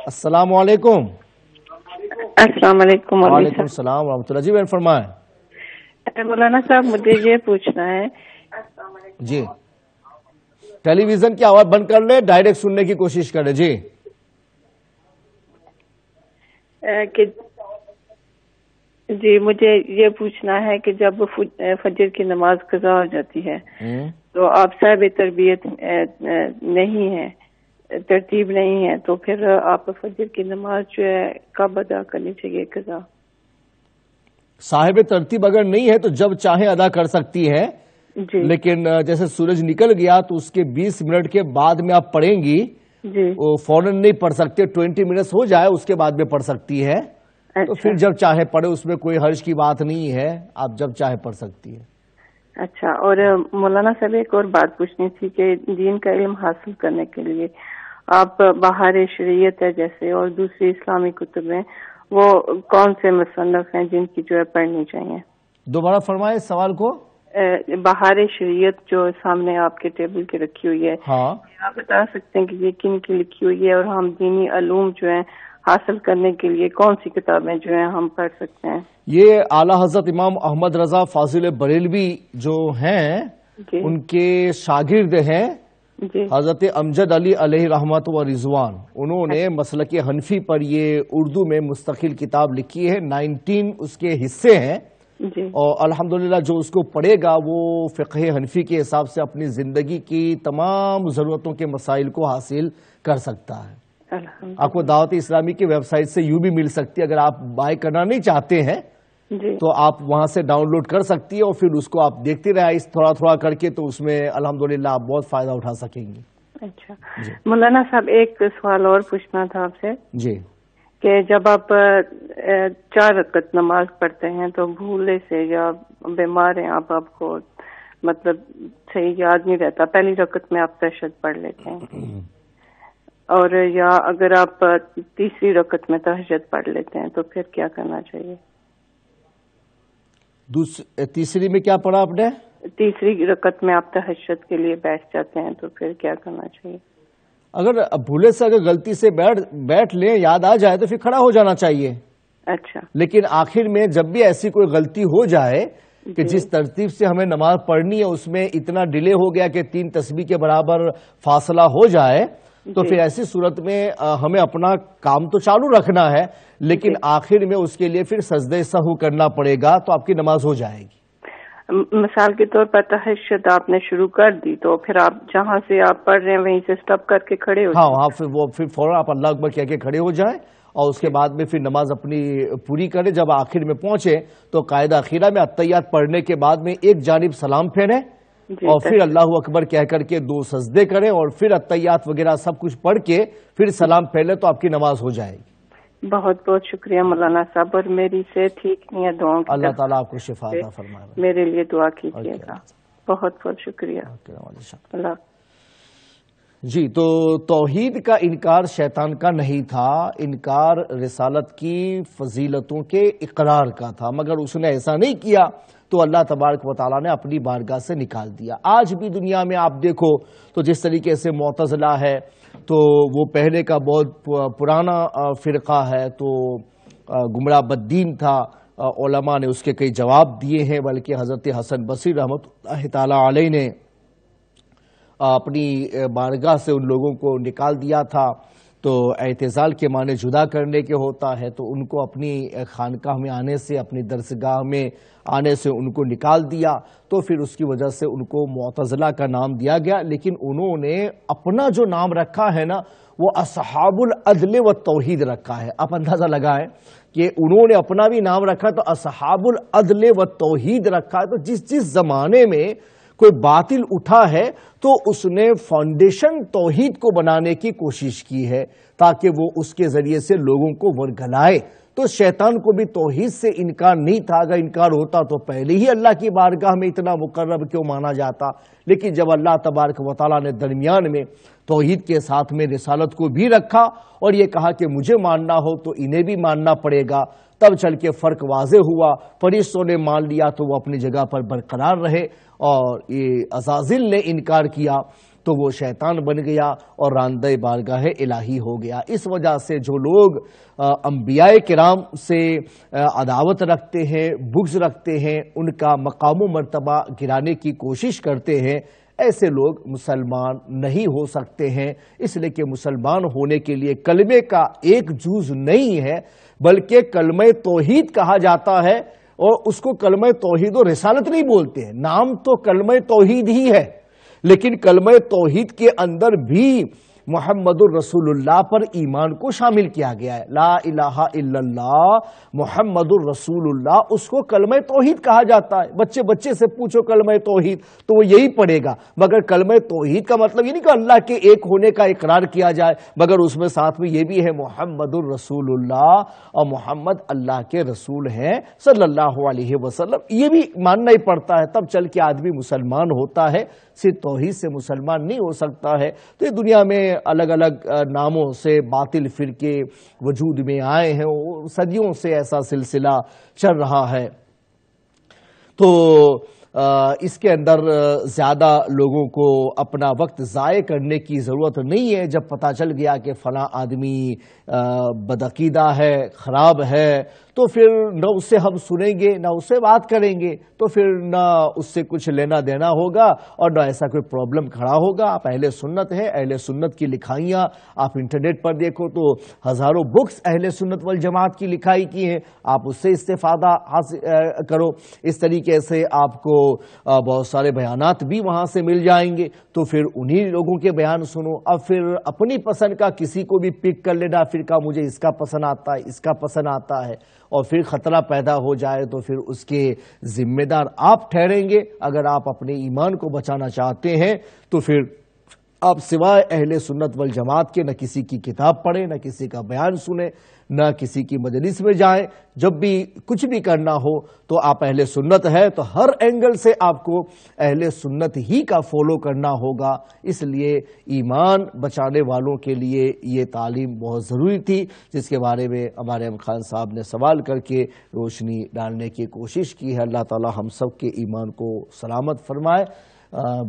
السلام علیکم. السلام علیکم. وعلیکم السلام ورحمۃ اللہ. جی بہن فرمائیں. مولانا صاحب مجھے یہ پوچھنا ہے. جی ٹیلی ویژن کی آواز بند کر لیں, ڈائریکٹ سننے کی کوشش کریں. جی جی مجھے یہ پوچھنا ہے کہ جب فجر کی نماز قضا ہو جاتی ہے تو آپ صاحب تربیت نہیں ہے, ترتیب نہیں ہے, تو پھر آپ فجر کی نماز جو ہے کب ادا کرنی چاہیے قضا؟ صاحب ترتیب اگر نہیں ہے تو جب چاہیں ادا کر سکتی ہے. جی لیکن جیسے سورج نکل گیا تو اس کے 20 منٹ کے بعد میں آپ پڑھیں گی, جی وہ فوراً نہیں پڑھ سکتے, 20 منٹس ہو جائے اس کے بعد میں پڑھ سکتی ہے. تو پھر جب چاہے پڑھے, اس میں کوئی حرج کی بات نہیں ہے, آپ جب چاہے پڑھ سکتی ہے. اچھا. اور مولانا صاحب ایک اور بات پوچھنی تھی کہ دین کا علم حاصل کرنے کے لیے آپ بہار شریعت ہے جیسے اور دوسری اسلامی کتب ہیں, وہ کون سے مصنف ہیں جن کی جو ہے پڑھنی چاہیے؟ دوبارہ فرمائیں سوال کو. بہار شریعت جو سامنے آپ کے ٹیبل کے رکھی ہوئی ہے, ہاں آپ بتا سکتے ہیں کہ یہ کن کی لکھی ہوئی ہے, اور ہم دینی علوم جو ہیں حاصل کرنے کے لیے کون سی کتابیں جو ہیں ہم پڑھ سکتے ہیں؟ یہ اعلیٰ حضرت امام احمد رضا فاضل بریلوی جو ہیں جی ان کے شاگرد ہیں جی حضرت امجد علی علیہ رحمت و رضوان. انہوں نے مسلک حنفی پر یہ اردو میں مستقل کتاب لکھی ہے, 19 اس کے حصے ہیں. جی اور الحمدللہ جو اس کو پڑھے گا وہ فقہ حنفی کے حساب سے اپنی زندگی کی تمام ضرورتوں کے مسائل کو حاصل کر سکتا ہے. آپ کو دعوت اسلامی کی ویب سائٹ سے یوں بھی مل سکتی ہے, اگر آپ بائی کرنا نہیں چاہتے ہیں جی تو آپ وہاں سے ڈاؤن لوڈ کر سکتی ہے, اور پھر اس کو آپ دیکھتے رہے تھوڑا تھوڑا کر کے, تو اس میں الحمدللہ آپ بہت فائدہ اٹھا سکیں گی. اچھا. مولانا صاحب ایک سوال اور پوچھنا تھا آپ سے جی کہ جب آپ 4 رکعت نماز پڑھتے ہیں تو بھولے سے یا بیمار ہیں آپ کو مطلب صحیح یاد نہیں رہتا, پہلی رکعت میں آپ تہجد پڑھ لیتے ہیں, اور یا اگر آپ تیسری رکعت میں تہجد پڑھ لیتے ہیں تو پھر کیا کرنا چاہیے؟ تیسری میں کیا پڑھا آپ نے؟ تیسری رکعت میں آپ تہجد کے لیے بیٹھ جاتے ہیں تو پھر کیا کرنا چاہیے؟ اگر بھولے سے اگر غلطی سے بیٹھ لیں, یاد آ جائے تو پھر کھڑا ہو جانا چاہیے. اچھا. لیکن آخر میں جب بھی ایسی کوئی غلطی ہو جائے کہ جس ترتیب سے ہمیں نماز پڑھنی ہے اس میں اتنا ڈیلے ہو گیا کہ 3 تسبیح کے برابر فاصلہ ہو جائے, تو پھر ایسی صورت میں ہمیں اپنا کام تو چالو رکھنا ہے, لیکن آخر میں اس کے لیے پھر سجدہ سہو کرنا پڑے گا, تو آپ کی نماز ہو جائے گی. مثال کے طور پر تہجد آپ نے شروع کر دی تو پھر آپ جہاں سے آپ پڑھ رہے ہیں وہیں سے سٹاپ کر کے کھڑے ہو جائیں. ہاں پھر فوراً آپ اللہ اکبر کہہ کے کھڑے ہو جائیں, اور اس کے بعد میں پھر نماز اپنی پوری کریں. جب آخر میں پہنچے تو قاعدہ اخیرہ میں اتحیات پڑھنے کے بعد میں ایک جانب سلام پھیریں, اور پھر اللہ اکبر کہہ کر کے 2 سجدے کریں, اور پھر اتحیات وغیرہ سب کچھ پڑھ کے پھر سلام پھیر لیں, تو آپ کی نماز ہو جائے گی. بہت بہت شکریہ مولانا صاحب, اور میری صحت ٹھیک نہیں ہے, دعاؤں کی اللہ تعالیٰ آپ کو شفا عطا فرمائے. میرے لیے دعا کیجیے گا. بہت بہت شکریہ. اللہ. جی تو توحید کا انکار شیطان کا نہیں تھا, انکار رسالت کی فضیلتوں کے اقرار کا تھا, مگر اس نے ایسا نہیں کیا تو اللہ تبارک و تعالیٰ نے اپنی بارگاہ سے نکال دیا. آج بھی دنیا میں آپ دیکھو تو جس طریقے سے معتزلہ ہے تو وہ پہلے کا بہت پرانا فرقہ ہے, تو گمراہ بددین تھا, علماء نے اس کے کئی جواب دیے ہیں, بلکہ حضرت حسن بصری رحمۃ اللہ تعالیٰ علیہ نے اپنی بارگاہ سے ان لوگوں کو نکال دیا تھا. تو اعتزال کے معنی جدا کرنے کے ہوتا ہے, تو ان کو اپنی خانقاہ میں آنے سے, اپنی درسگاہ میں آنے سے ان کو نکال دیا, تو پھر اس کی وجہ سے ان کو معتزلہ کا نام دیا گیا. لیکن انہوں نے اپنا جو نام رکھا ہے نا وہ اصحاب العدل و توحید رکھا ہے. آپ اندازہ لگائیں کہ انہوں نے اپنا بھی نام رکھا تو اصحاب العدل و توحید رکھا ہے. تو جس زمانے میں کوئی باطل اٹھا ہے تو اس نے فاؤنڈیشن توحید کو بنانے کی کوشش کی ہے تاکہ وہ اس کے ذریعے سے لوگوں کو ورگلائے. تو شیطان کو بھی توحید سے انکار نہیں تھا, اگر انکار ہوتا تو پہلے ہی اللہ کی بارگاہ میں اتنا مقرب کیوں مانا جاتا. لیکن جب اللہ تبارک و تعالیٰ نے درمیان میں توحید کے ساتھ میں رسالت کو بھی رکھا اور یہ کہا کہ مجھے ماننا ہو تو انہیں بھی ماننا پڑے گا, تب چل کے فرق واضح ہوا. فرشتوں نے مان لیا تو وہ اپنی جگہ پر برقرار رہے, اور یہ عزازل نے انکار کیا تو وہ شیطان بن گیا اور راندہ بارگاہ الہی ہو گیا۔ اس وجہ سے جو لوگ انبیاء کرام سے عداوت رکھتے ہیں، بغض رکھتے ہیں، ان کا مقام و مرتبہ گرانے کی کوشش کرتے ہیں، ایسے لوگ مسلمان نہیں ہو سکتے ہیں، اس لیے کہ مسلمان ہونے کے لیے کلمے کا ایک جز نہیں ہے، بلکہ کلمہ توحید کہا جاتا ہے، اور اس کو کلمہ توحید و رسالت نہیں بولتے ہیں۔ نام تو کلمہ توحید ہی ہے، لیکن کلمہ توحید کے اندر بھی محمد الرسول اللہ پر ایمان کو شامل کیا گیا ہے۔ لا الہ الا اللہ محمد الرسول اللہ، اس کو کلمہ توحید کہا جاتا ہے۔ بچے سے پوچھو کلمہ توحید تو وہ یہی پڑھے گا، مگر کلمہ توحید کا مطلب یہ نہیں کہ اللہ کے ایک ہونے کا اقرار کیا جائے، مگر اس میں ساتھ میں یہ بھی ہے محمد الرسول اللہ، اور محمد اللہ کے رسول ہیں صلی اللہ علیہ وسلم، یہ بھی ماننا ہی پڑتا ہے، تب چل کے آدمی مسلمان ہوتا ہے۔ صرف توحید سے مسلمان نہیں ہو سکتا ہے۔ تو یہ دنیا میں الگ الگ ناموں سے باطل فرقے وجود میں آئے ہیں، صدیوں سے ایسا سلسلہ چل رہا ہے، تو اس کے اندر زیادہ لوگوں کو اپنا وقت ضائع کرنے کی ضرورت نہیں ہے۔ جب پتہ چل گیا کہ فلاں آدمی بدعقیدہ ہے، خراب ہے، تو پھر نہ اس سے ہم سنیں گے، نہ اس سے بات کریں گے، تو پھر نہ اس سے کچھ لینا دینا ہوگا، اور نہ ایسا کوئی پرابلم کھڑا ہوگا۔ آپ اہل سنت ہے، اہل سنت کی لکھائیاں آپ انٹرنیٹ پر دیکھو تو ہزاروں بکس اہل سنت والجماعت کی لکھائی کی ہیں، آپ اس سے استفادہ حاصل کرو۔ اس طریقے سے آپ کو بہت سارے بیانات بھی وہاں سے مل جائیں گے، تو پھر انہی لوگوں کے بیان سنو۔ اب پھر اپنی پسند کا کسی کو بھی پک کر لینا، پھر کہا مجھے اس کا پسند آتا ہے، اس کا پسند آتا ہے، اور پھر خطرہ پیدا ہو جائے تو پھر اس کے ذمہ دار آپ ٹھہریں گے۔ اگر آپ اپنے ایمان کو بچانا چاہتے ہیں تو پھر آپ سوائے اہل سنت والجماعت کے نہ کسی کی کتاب پڑھیں، نہ کسی کا بیان سنیں، نہ کسی کی مجلس میں جائیں۔ جب بھی کچھ بھی کرنا ہو تو آپ اہل سنت ہے تو ہر اینگل سے آپ کو اہل سنت ہی کا فالو کرنا ہوگا۔ اس لیے ایمان بچانے والوں کے لیے یہ تعلیم بہت ضروری تھی، جس کے بارے میں ہمارے احمد خان صاحب نے سوال کر کے روشنی ڈالنے کی کوشش کی ہے۔ اللہ تعالی ہم سب کے ایمان کو سلامت فرمائے۔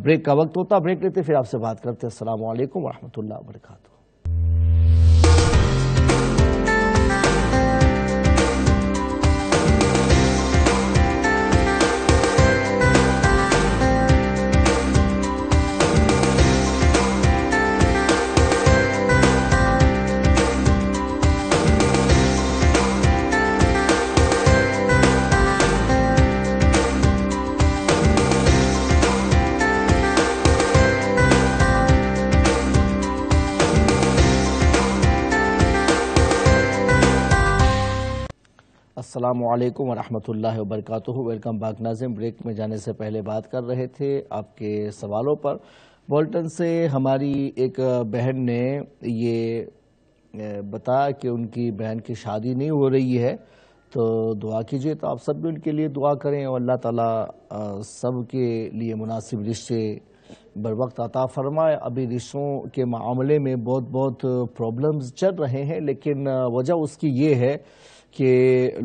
بریک کا وقت ہوتا، بریک لیتے پھر آپ سے بات کرتے ہیں۔ السلام علیکم ورحمۃ اللہ وبرکاتہ۔ السلام علیکم ورحمۃ اللہ وبرکاتہ۔ ویلکم بیک ناظرین۔ بریک میں جانے سے پہلے بات کر رہے تھے آپ کے سوالوں پر۔ بولٹن سے ہماری ایک بہن نے یہ بتایا کہ ان کی بہن کی شادی نہیں ہو رہی ہے، تو دعا کیجیے۔ تو آپ سب بھی ان کے لیے دعا کریں، اور اللہ تعالیٰ سب کے لیے مناسب رشتے بر وقت عطا فرمائے۔ ابھی رشتوں کے معاملے میں بہت پرابلمز چل رہے ہیں، لیکن وجہ اس کی یہ ہے کہ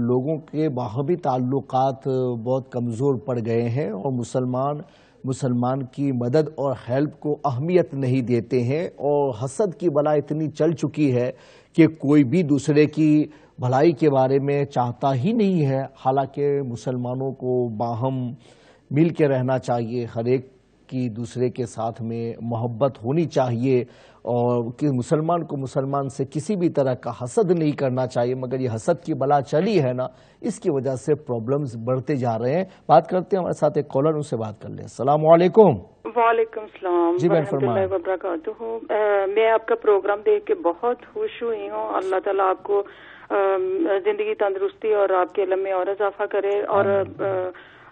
لوگوں کے باہمی تعلقات بہت کمزور پڑ گئے ہیں، اور مسلمان کی مدد اور ہیلپ کو اہمیت نہیں دیتے ہیں، اور حسد کی بلا اتنی چل چکی ہے کہ کوئی بھی دوسرے کی بھلائی کے بارے میں چاہتا ہی نہیں ہے۔ حالانکہ مسلمانوں کو باہم مل کے رہنا چاہیے، ہر ایک کی دوسرے کے ساتھ میں محبت ہونی چاہیے، اور کہ مسلمان کو مسلمان سے کسی بھی طرح کا حسد نہیں کرنا چاہیے، مگر یہ حسد کی بلا چلی ہے نا، اس کی وجہ سے پرابلمز بڑھتے جا رہے ہیں۔ بات کرتے ہیں ہمارے ساتھ ایک کالر، ان سے بات کر لیں۔ السلام علیکم۔ وعلیکم السلام جی ورحمۃ اللہ وبرکاتہ۔ میں آپ کا پروگرام دیکھ کے بہت خوش ہوئی ہوں۔ اللہ تعالیٰ آپ کو زندگی تندرستی اور آپ کے علم میں اور اضافہ کرے، اور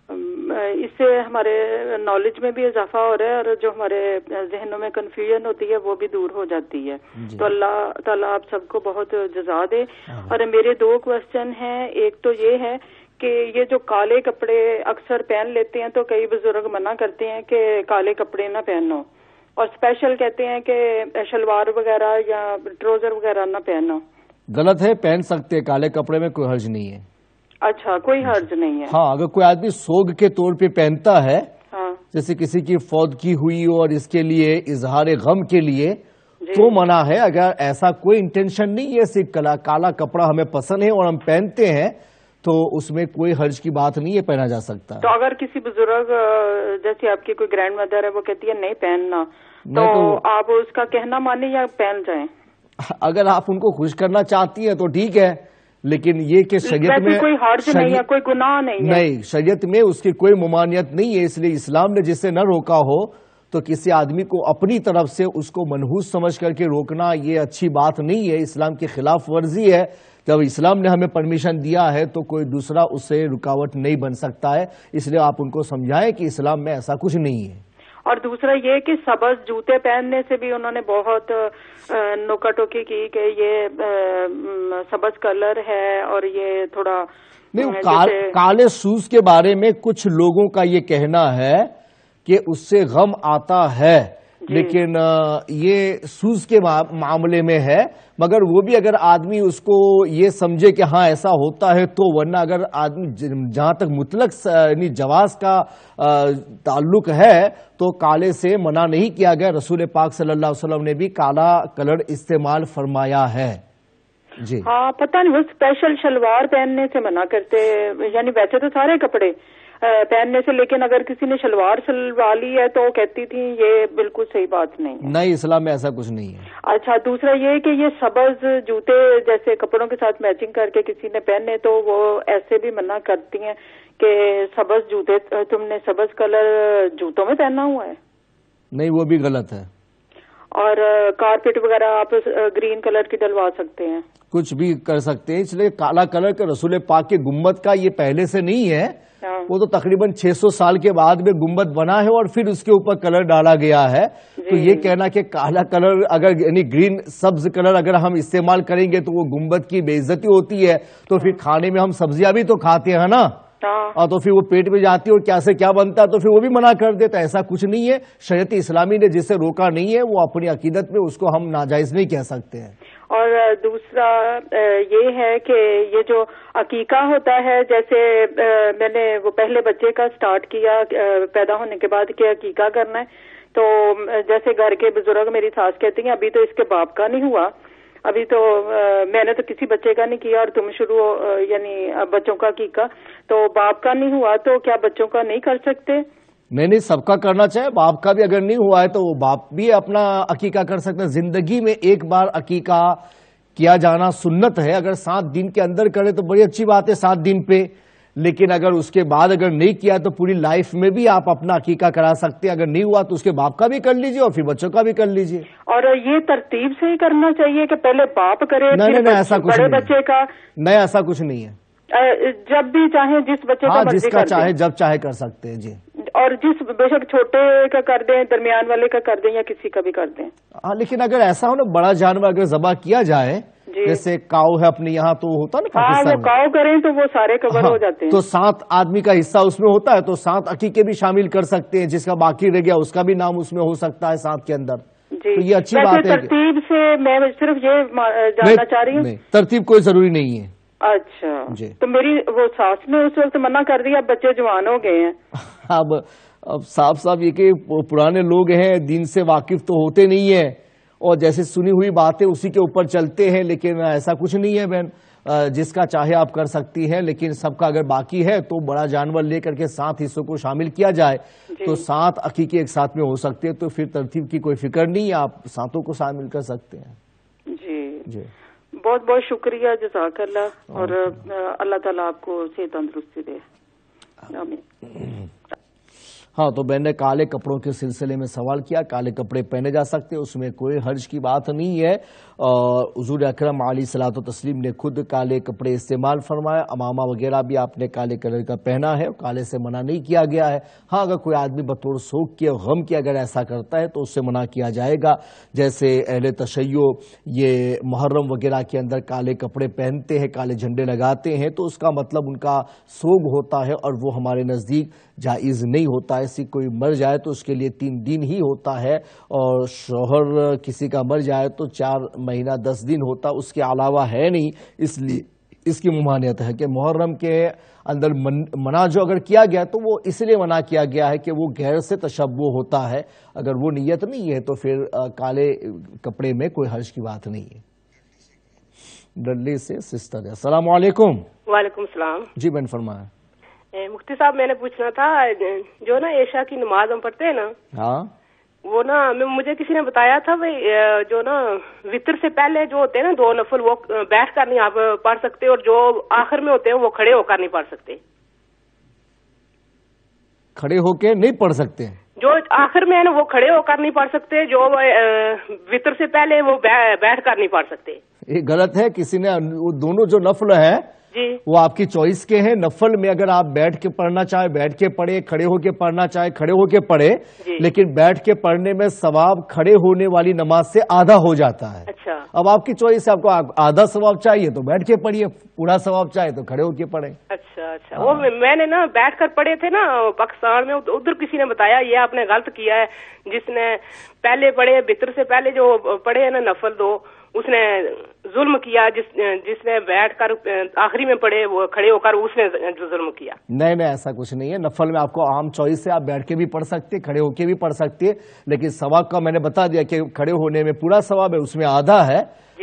اس سے ہمارے نالج میں بھی اضافہ ہو رہا ہے، اور جو ہمارے ذہنوں میں کنفیوژن ہوتی ہے وہ بھی دور ہو جاتی ہے۔ تو اللہ تعالیٰ آپ سب کو بہت جزا دے۔ اور میرے دو کوشچن ہیں۔ ایک تو یہ ہے کہ یہ جو کالے کپڑے اکثر پہن لیتے ہیں، تو کئی بزرگ منع کرتے ہیں کہ کالے کپڑے نہ پہنو، اور اسپیشل کہتے ہیں کہ شلوار وغیرہ یا ٹروزر وغیرہ نہ پہنو۔ غلط ہے، پہن سکتے، کالے کپڑے میں کوئی حرج نہیں ہے۔ اچھا، کوئی حرج نہیں ہے۔ ہاں، اگر کوئی آدمی سوگ کے طور پہ پہنتا ہے، جیسے کسی کی فوتگی ہوئی اور اس کے لیے اظہار غم کے لیے تو منع ہے. اگر ایسا کوئی انٹینشن نہیں ہے, صرف کالا کپڑا ہمیں پسند ہے اور ہم پہنتے ہیں, تو اس میں کوئی حرج کی بات نہیں ہے, پہنا جا سکتا ہے. تو اگر کسی بزرگ جیسے آپ کی کوئی گرینڈ مدر ہے وہ کہتی ہے نہیں پہننا, تو آپ اس کا کہنا مانیں یا پہن جائیں؟ اگر آپ ان کو خوش کرنا چاہتی ہیں تو ٹھیک ہے, لیکن یہ کہ شریعت میں کوئی حرج نہیں ہے, کوئی گناہ نہیں ہے. نہیں, شریعت میں اس کی کوئی ممانعت نہیں ہے. اس لیے اسلام نے جسے نہ روکا ہو تو کسی آدمی کو اپنی طرف سے اس کو منحوس سمجھ کر کے روکنا یہ اچھی بات نہیں ہے, اسلام کی خلاف ورزی ہے. جب اسلام نے ہمیں پرمیشن دیا ہے تو کوئی دوسرا اس سے رکاوٹ نہیں بن سکتا ہے. اس لیے آپ ان کو سمجھائیں کہ اسلام میں ایسا کچھ نہیں ہے. اور دوسرا یہ کہ سبز جوتے پہننے سے بھی انہوں نے بہت نوکا ٹوکی کی کہ یہ سبز کلر ہے اور یہ تھوڑا نہیں. کالے سوز کے بارے میں کچھ لوگوں کا یہ کہنا ہے کہ اس سے غم آتا ہے, لیکن یہ سوز کے معاملے میں ہے. مگر وہ بھی اگر آدمی اس کو یہ سمجھے کہ ہاں ایسا ہوتا ہے تو, ورنہ اگر آدمی جہاں تک مطلق یعنی جواز کا تعلق ہے تو کالے سے منع نہیں کیا گیا. رسول پاک صلی اللہ علیہ وسلم نے بھی کالا کلر استعمال فرمایا ہے. جی ہاں, پتہ نہیں وہ اسپیشل شلوار پہننے سے منع کرتے, یعنی ویسے تو سارے کپڑے پہننے سے, لیکن اگر کسی نے شلوار سلوا لی ہے تو کہتی تھی یہ بالکل صحیح بات نہیں ہے. نہیں, اسلام میں ایسا کچھ نہیں ہے. اچھا, دوسرا یہ کہ یہ سبز جوتے جیسے کپڑوں کے ساتھ میچنگ کر کے کسی نے پہنے تو وہ ایسے بھی منع کرتی ہیں کہ سبز جوتے تم نے سبز کلر جوتوں میں پہنا ہوا ہے. نہیں, وہ بھی غلط ہے. اور کارپیٹ وغیرہ آپ گرین کلر کی ڈلوا سکتے ہیں, کچھ بھی کر سکتے ہیں. اس لیے کالا کلر کا رسول پاک کے گنبد کا یہ پہلے سے نہیں ہے, وہ تو تقریباً 600 سال کے بعد میں گنبد بنا ہے اور پھر اس کے اوپر کلر ڈالا گیا ہے. تو یہ کہنا کہ کالا کلر اگر یعنی گرین سبز کلر اگر ہم استعمال کریں گے تو وہ گنبد کی بے عزتی ہوتی ہے, تو پھر کھانے میں ہم سبزیاں بھی تو کھاتے ہیں نا, اور تو پھر وہ پیٹ میں جاتی ہے اور کیا سے کیا بنتا ہے, تو پھر وہ بھی منع کر دیتا ہے. ایسا کچھ نہیں ہے, شریعت اسلامی نے جسے روکا نہیں ہے وہ اپنی عقیدت میں اس کو ہم ناجائز نہیں کہہ سکتے ہیں. اور دوسرا یہ ہے کہ یہ جو عقیقہ ہوتا ہے, جیسے میں نے وہ پہلے بچے کا سٹارٹ کیا پیدا ہونے کے بعد کہ عقیقہ کرنا ہے, تو جیسے گھر کے بزرگ میری ساس کہتی ہیں ابھی تو اس کے باپ کا نہیں ہوا, ابھی تو میں نے تو کسی بچے کا نہیں کیا اور تم شروع یعنی بچوں کا عقیقہ, تو باپ کا نہیں ہوا تو کیا بچوں کا نہیں کر سکتے؟ نہیں, سب کا کرنا چاہے. باپ کا بھی اگر نہیں ہوا ہے تو وہ باپ بھی اپنا عقیقہ کر سکتے ہیں. زندگی میں ایک بار عقیقہ کیا جانا سنت ہے. اگر 7 دن کے اندر کرے تو بڑی اچھی بات ہے, 7 دن پہ. لیکن اگر اس کے بعد اگر نہیں کیا تو پوری لائف میں بھی آپ اپنا عقیقہ کرا سکتے ہیں. اگر نہیں ہوا تو اس کے باپ کا بھی کر لیجئے اور پھر بچوں کا بھی کر لیجئے. اور یہ ترتیب سے ہی کرنا چاہیے کہ پہلے باپ کرے نہیں, ایسا کچھ بڑے بچے کا؟ نہیں, ایسا کچھ نہیں ہے. جب بھی چاہے جس بچے کا جس کا چاہے جب چاہے کر سکتے ہیں. جی, اور جس بے شک چھوٹے کا کر دیں, درمیان والے کا کر دیں یا کسی کا بھی کر دیں. ہاں, لیکن اگر ایسا ہو نا بڑا جانور اگر ذبح کیا جائے, جیسے کاؤ ہے اپنے یہاں تو ہوتا نا پاکستان میں, کاؤ کریں تو وہ سارے کور ہو جاتے ہیں, تو 7 آدمی کا حصہ اس میں ہوتا ہے, تو 7 عقیقے بھی شامل کر سکتے ہیں. جس کا باقی رہ گیا اس کا بھی نام اس میں ہو سکتا ہے 7 کے اندر. تو یہ اچھی بات ہے. ترتیب سے میں صرف یہ جاننا چاہ رہی ہوں, ترتیب کوئی ضروری نہیں ہے. اچھا جی, تو میری وہ ساس نے اس وقت منع کر دیا, اب بچے جوان ہو گئے ہیں. اب صاحب یہ کہ پرانے لوگ ہیں, دین سے واقف تو ہوتے نہیں ہیں اور جیسے سنی ہوئی باتیں اسی کے اوپر چلتے ہیں. لیکن ایسا کچھ نہیں ہے بہن, جس کا چاہے آپ کر سکتی ہیں. لیکن سب کا اگر باقی ہے تو بڑا جانور لے کر کے 7 حصوں کو شامل کیا جائے تو 7 عقیقے ایک ساتھ میں ہو سکتے ہیں. تو پھر ترتیب کی کوئی فکر نہیں ہے, آپ 7 کو شامل کر سکتے ہیں. جی, بہت بہت شکریہ, جزاک اللہ, اور اللہ تعالیٰ آپ کو صحت تندرستی دے. آمین. ہاں, تو بہن نے کالے کپڑوں کے سلسلے میں سوال کیا. کالے کپڑے پہنے جا سکتے, اس میں کوئی حرج کی بات نہیں ہے. حضور اکرم علیہ الصلوۃ والتسلیم نے خود کالے کپڑے استعمال فرمایا. امامہ وغیرہ بھی آپ نے کالے کلر کا پہنا ہے, کالے سے منع نہیں کیا گیا ہے. ہاں, اگر کوئی آدمی بطور سوگ کے غم کے اگر ایسا کرتا ہے تو اس سے منع کیا جائے گا. جیسے اہل تشیع یہ محرم وغیرہ کے اندر کالے کپڑے پہنتے ہیں, کالے جھنڈے لگاتے ہیں, تو اس کا مطلب ان کا سوگ ہوتا ہے اور وہ ہمارے نزدیک جائز نہیں ہوتا ہے. کوئی مر جائے تو اس کے لیے 3 دن ہی ہوتا ہے, اور شوہر کسی کا مر جائے تو 4 مہینہ 10 دن ہوتا, اس کے علاوہ ہے نہیں. اس لیے اس کی ممانعت ہے کہ محرم کے اندر منع جو اگر کیا گیا تو وہ اس لیے منع کیا گیا ہے کہ وہ غیر سے تشبہ ہوتا ہے. اگر وہ نیت نہیں ہے تو پھر کالے کپڑے میں کوئی حرج کی بات نہیں ہے. ڈڈلی سے سسٹر ہے. السلام علیکم. وعلیکم السلام. جی بہن فرمائیں. مفتی صاحب میں نے پوچھنا تھا جو نا عشاء کی نماز ہم پڑھتے ہیں نا, ہاں وہ نا مجھے کسی نے بتایا تھا بھائی جو نا وطر سے پہلے جو ہوتے ہیں نا 2 نفل وہ بیٹھ کر نہیں آپ پڑھ سکتے, اور جو آخر میں ہوتے ہیں وہ کھڑے ہو کر نہیں پڑھ سکتے. کھڑے ہو کے نہیں پڑھ سکتے, جو آخر میں ہے نا وہ کھڑے ہو کر نہیں پڑھ سکتے, جو وطر سے پہلے وہ بیٹھ کر نہیں پڑھ سکتے. یہ غلط ہے. کسی نے وہ دونوں جو نفل ہیں جی وہ آپ کی چوائس کے ہیں. نفل میں اگر آپ بیٹھ کے پڑھنا چاہے بیٹھ کے پڑھے, کھڑے ہو کے پڑھنا چاہے کھڑے ہو کے پڑھے, لیکن بیٹھ کے پڑھنے میں ثواب کھڑے ہونے والی نماز سے آدھا ہو جاتا ہے. اچھا, اب آپ کی چوائس ہے, آپ کو آدھا ثواب چاہیے تو بیٹھ کے پڑھیے, پورا ثواب چاہے تو کھڑے ہو کے پڑھے. اچھا اچھا. وہ میں نے نا بیٹھ کر پڑھے تھے نا پاکستان میں, ادھر کسی نے بتایا یہ آپ نے غلط کیا ہے. جس نے پہلے پڑھے وطر سے پہلے جو پڑھے ہیں نا نفل 2, اس نے ظلم کیا. جس نے بیٹھ کر آخری میں پڑھے وہ کھڑے ہو کر اس نے جو ظلم کیا. نہیں ایسا کچھ نہیں ہے. نفل میں آپ کو عام چوائس سے آپ بیٹھ کے بھی پڑھ سکتے, کھڑے ہو کے بھی پڑھ سکتے, لیکن ثواب کا میں نے بتا دیا کہ کھڑے ہونے میں پورا ثواب ہے, اس میں آدھا ہے.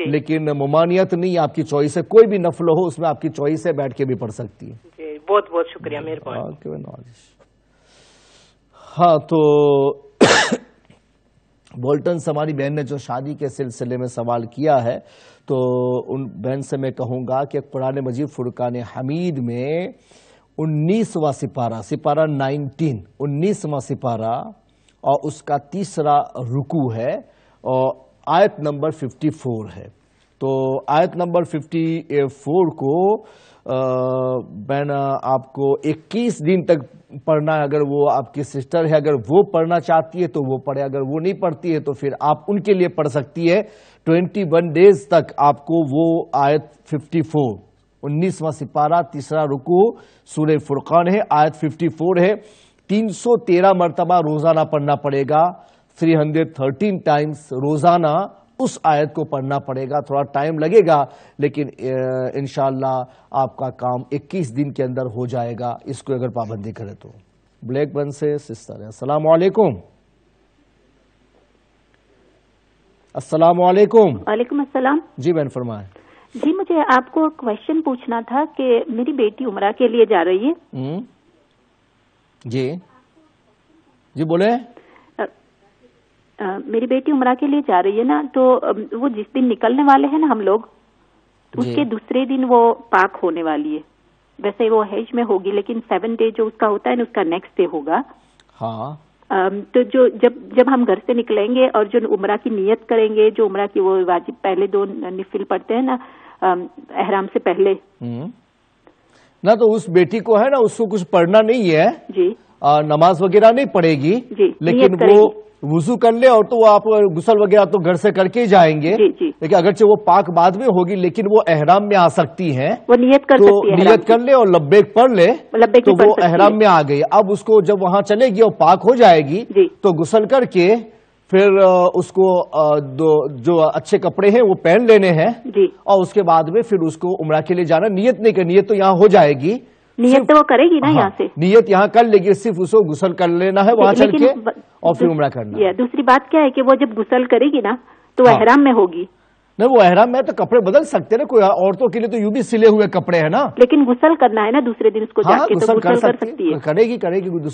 لیکن ممانعت نہیں, آپ کی چوائس ہے. کوئی بھی نفل ہو اس میں آپ کی چوائس ہے, بیٹھ کے بھی پڑھ سکتی ہے. جی بہت بہت شکریہ, مہربانی. ہاں تو بولٹن سے ہماری بہن نے جو شادی کے سلسلے میں سوال کیا ہے, تو ان بہن سے میں کہوں گا کہ قرآن مجید فرقان حمید میں 19واں سپارہ 19واں سپارہ اور اس کا 3را رکوع ہے, اور آیت نمبر 54 ہے. تو آیت نمبر 54 کو بہن آپ کو 21 دن تک پڑھنا ہے. اگر وہ آپ کی سسٹر ہے, اگر وہ پڑھنا چاہتی ہے تو وہ پڑھے, اگر وہ نہیں پڑھتی ہے تو پھر آپ ان کے لیے پڑھ سکتی ہے. 21 ڈیز تک آپ کو وہ آیت 54 19واں سپارہ 3را رکوع سورہ فرقان ہے, آیت 54 ہے. 313 مرتبہ روزانہ پڑھنا پڑے گا. 313 ٹائمز روزانہ اس آیت کو پڑھنا پڑے گا. تھوڑا ٹائم لگے گا لیکن انشاءاللہ آپ کا کام 21 دن کے اندر ہو جائے گا, اس کو اگر پابندی کرے تو. بلیک بن سے سسٹر ہے. السلام علیکم. السلام علیکم. وعلیکم السلام. جی بہن فرمائیں. جی مجھے آپ کو کوشچن پوچھنا تھا کہ میری بیٹی عمرہ کے لیے جا رہی ہے. جی بولے. میری بیٹی عمرہ کے لیے جا رہی ہے نا, تو وہ جس دن نکلنے والے ہیں نا ہم لوگ, اس کے دوسرے دن وہ پاک ہونے والی ہے. ویسے وہ حج میں ہوگی لیکن 7 ڈے جو اس کا ہوتا ہے نا اس کا نیکسٹ ڈے ہوگا. ہاں. تو جب ہم گھر سے نکلیں گے اور جو عمرہ کی نیت کریں گے, جو عمرہ کی وہ واجب پہلے 2 نفل پڑھتے ہیں نا احرام سے پہلے, نہ تو اس بیٹی کو ہے نا اس کو کچھ پڑھنا نہیں ہے. جی. نماز وغیرہ نہیں پڑھے گی. جی. لیکن وہ وضو کر لے, اور تو وہ آپ غسل وغیرہ تو گھر سے کر کے ہی جائیں گے. جی. لیکن اگرچہ وہ پاک بعد میں ہوگی لیکن وہ احرام میں آ سکتی ہیں. وہ نیت کر سکتی ہے, نیت کر لے اور لبیک پڑھ لے تو وہ احرام میں آ گئی. اب اس کو جب وہاں چلے گی اور پاک ہو جائے گی تو غسل کر کے پھر اس کو جو اچھے کپڑے ہیں وہ پہن لینے ہیں, اور اس کے بعد میں پھر اس کو عمرہ کے لیے جانا. نیت نہیں کرنی, نیت تو یہاں ہو جائے گی. نیت تو وہ کرے گی نا یہاں سے, نیت یہاں کر لے گی, صرف اس کو غسل کر لینا ہے وہاں چل کے اور پھر عمرہ کرنا ہے. دوسری بات کیا ہے کہ وہ جب غسل کرے گی نا تو وہ احرام میں ہوگی. نہیں, وہ احرام میں تو کپڑے بدل سکتے نا, کوئی عورتوں کے لیے تو یوں بھی سلے ہوئے کپڑے ہیں نا. لیکن غسل کرنا ہے نا دوسرے دن اس کو جا کے, تو غسل کر سکتی ہے. کرے گی.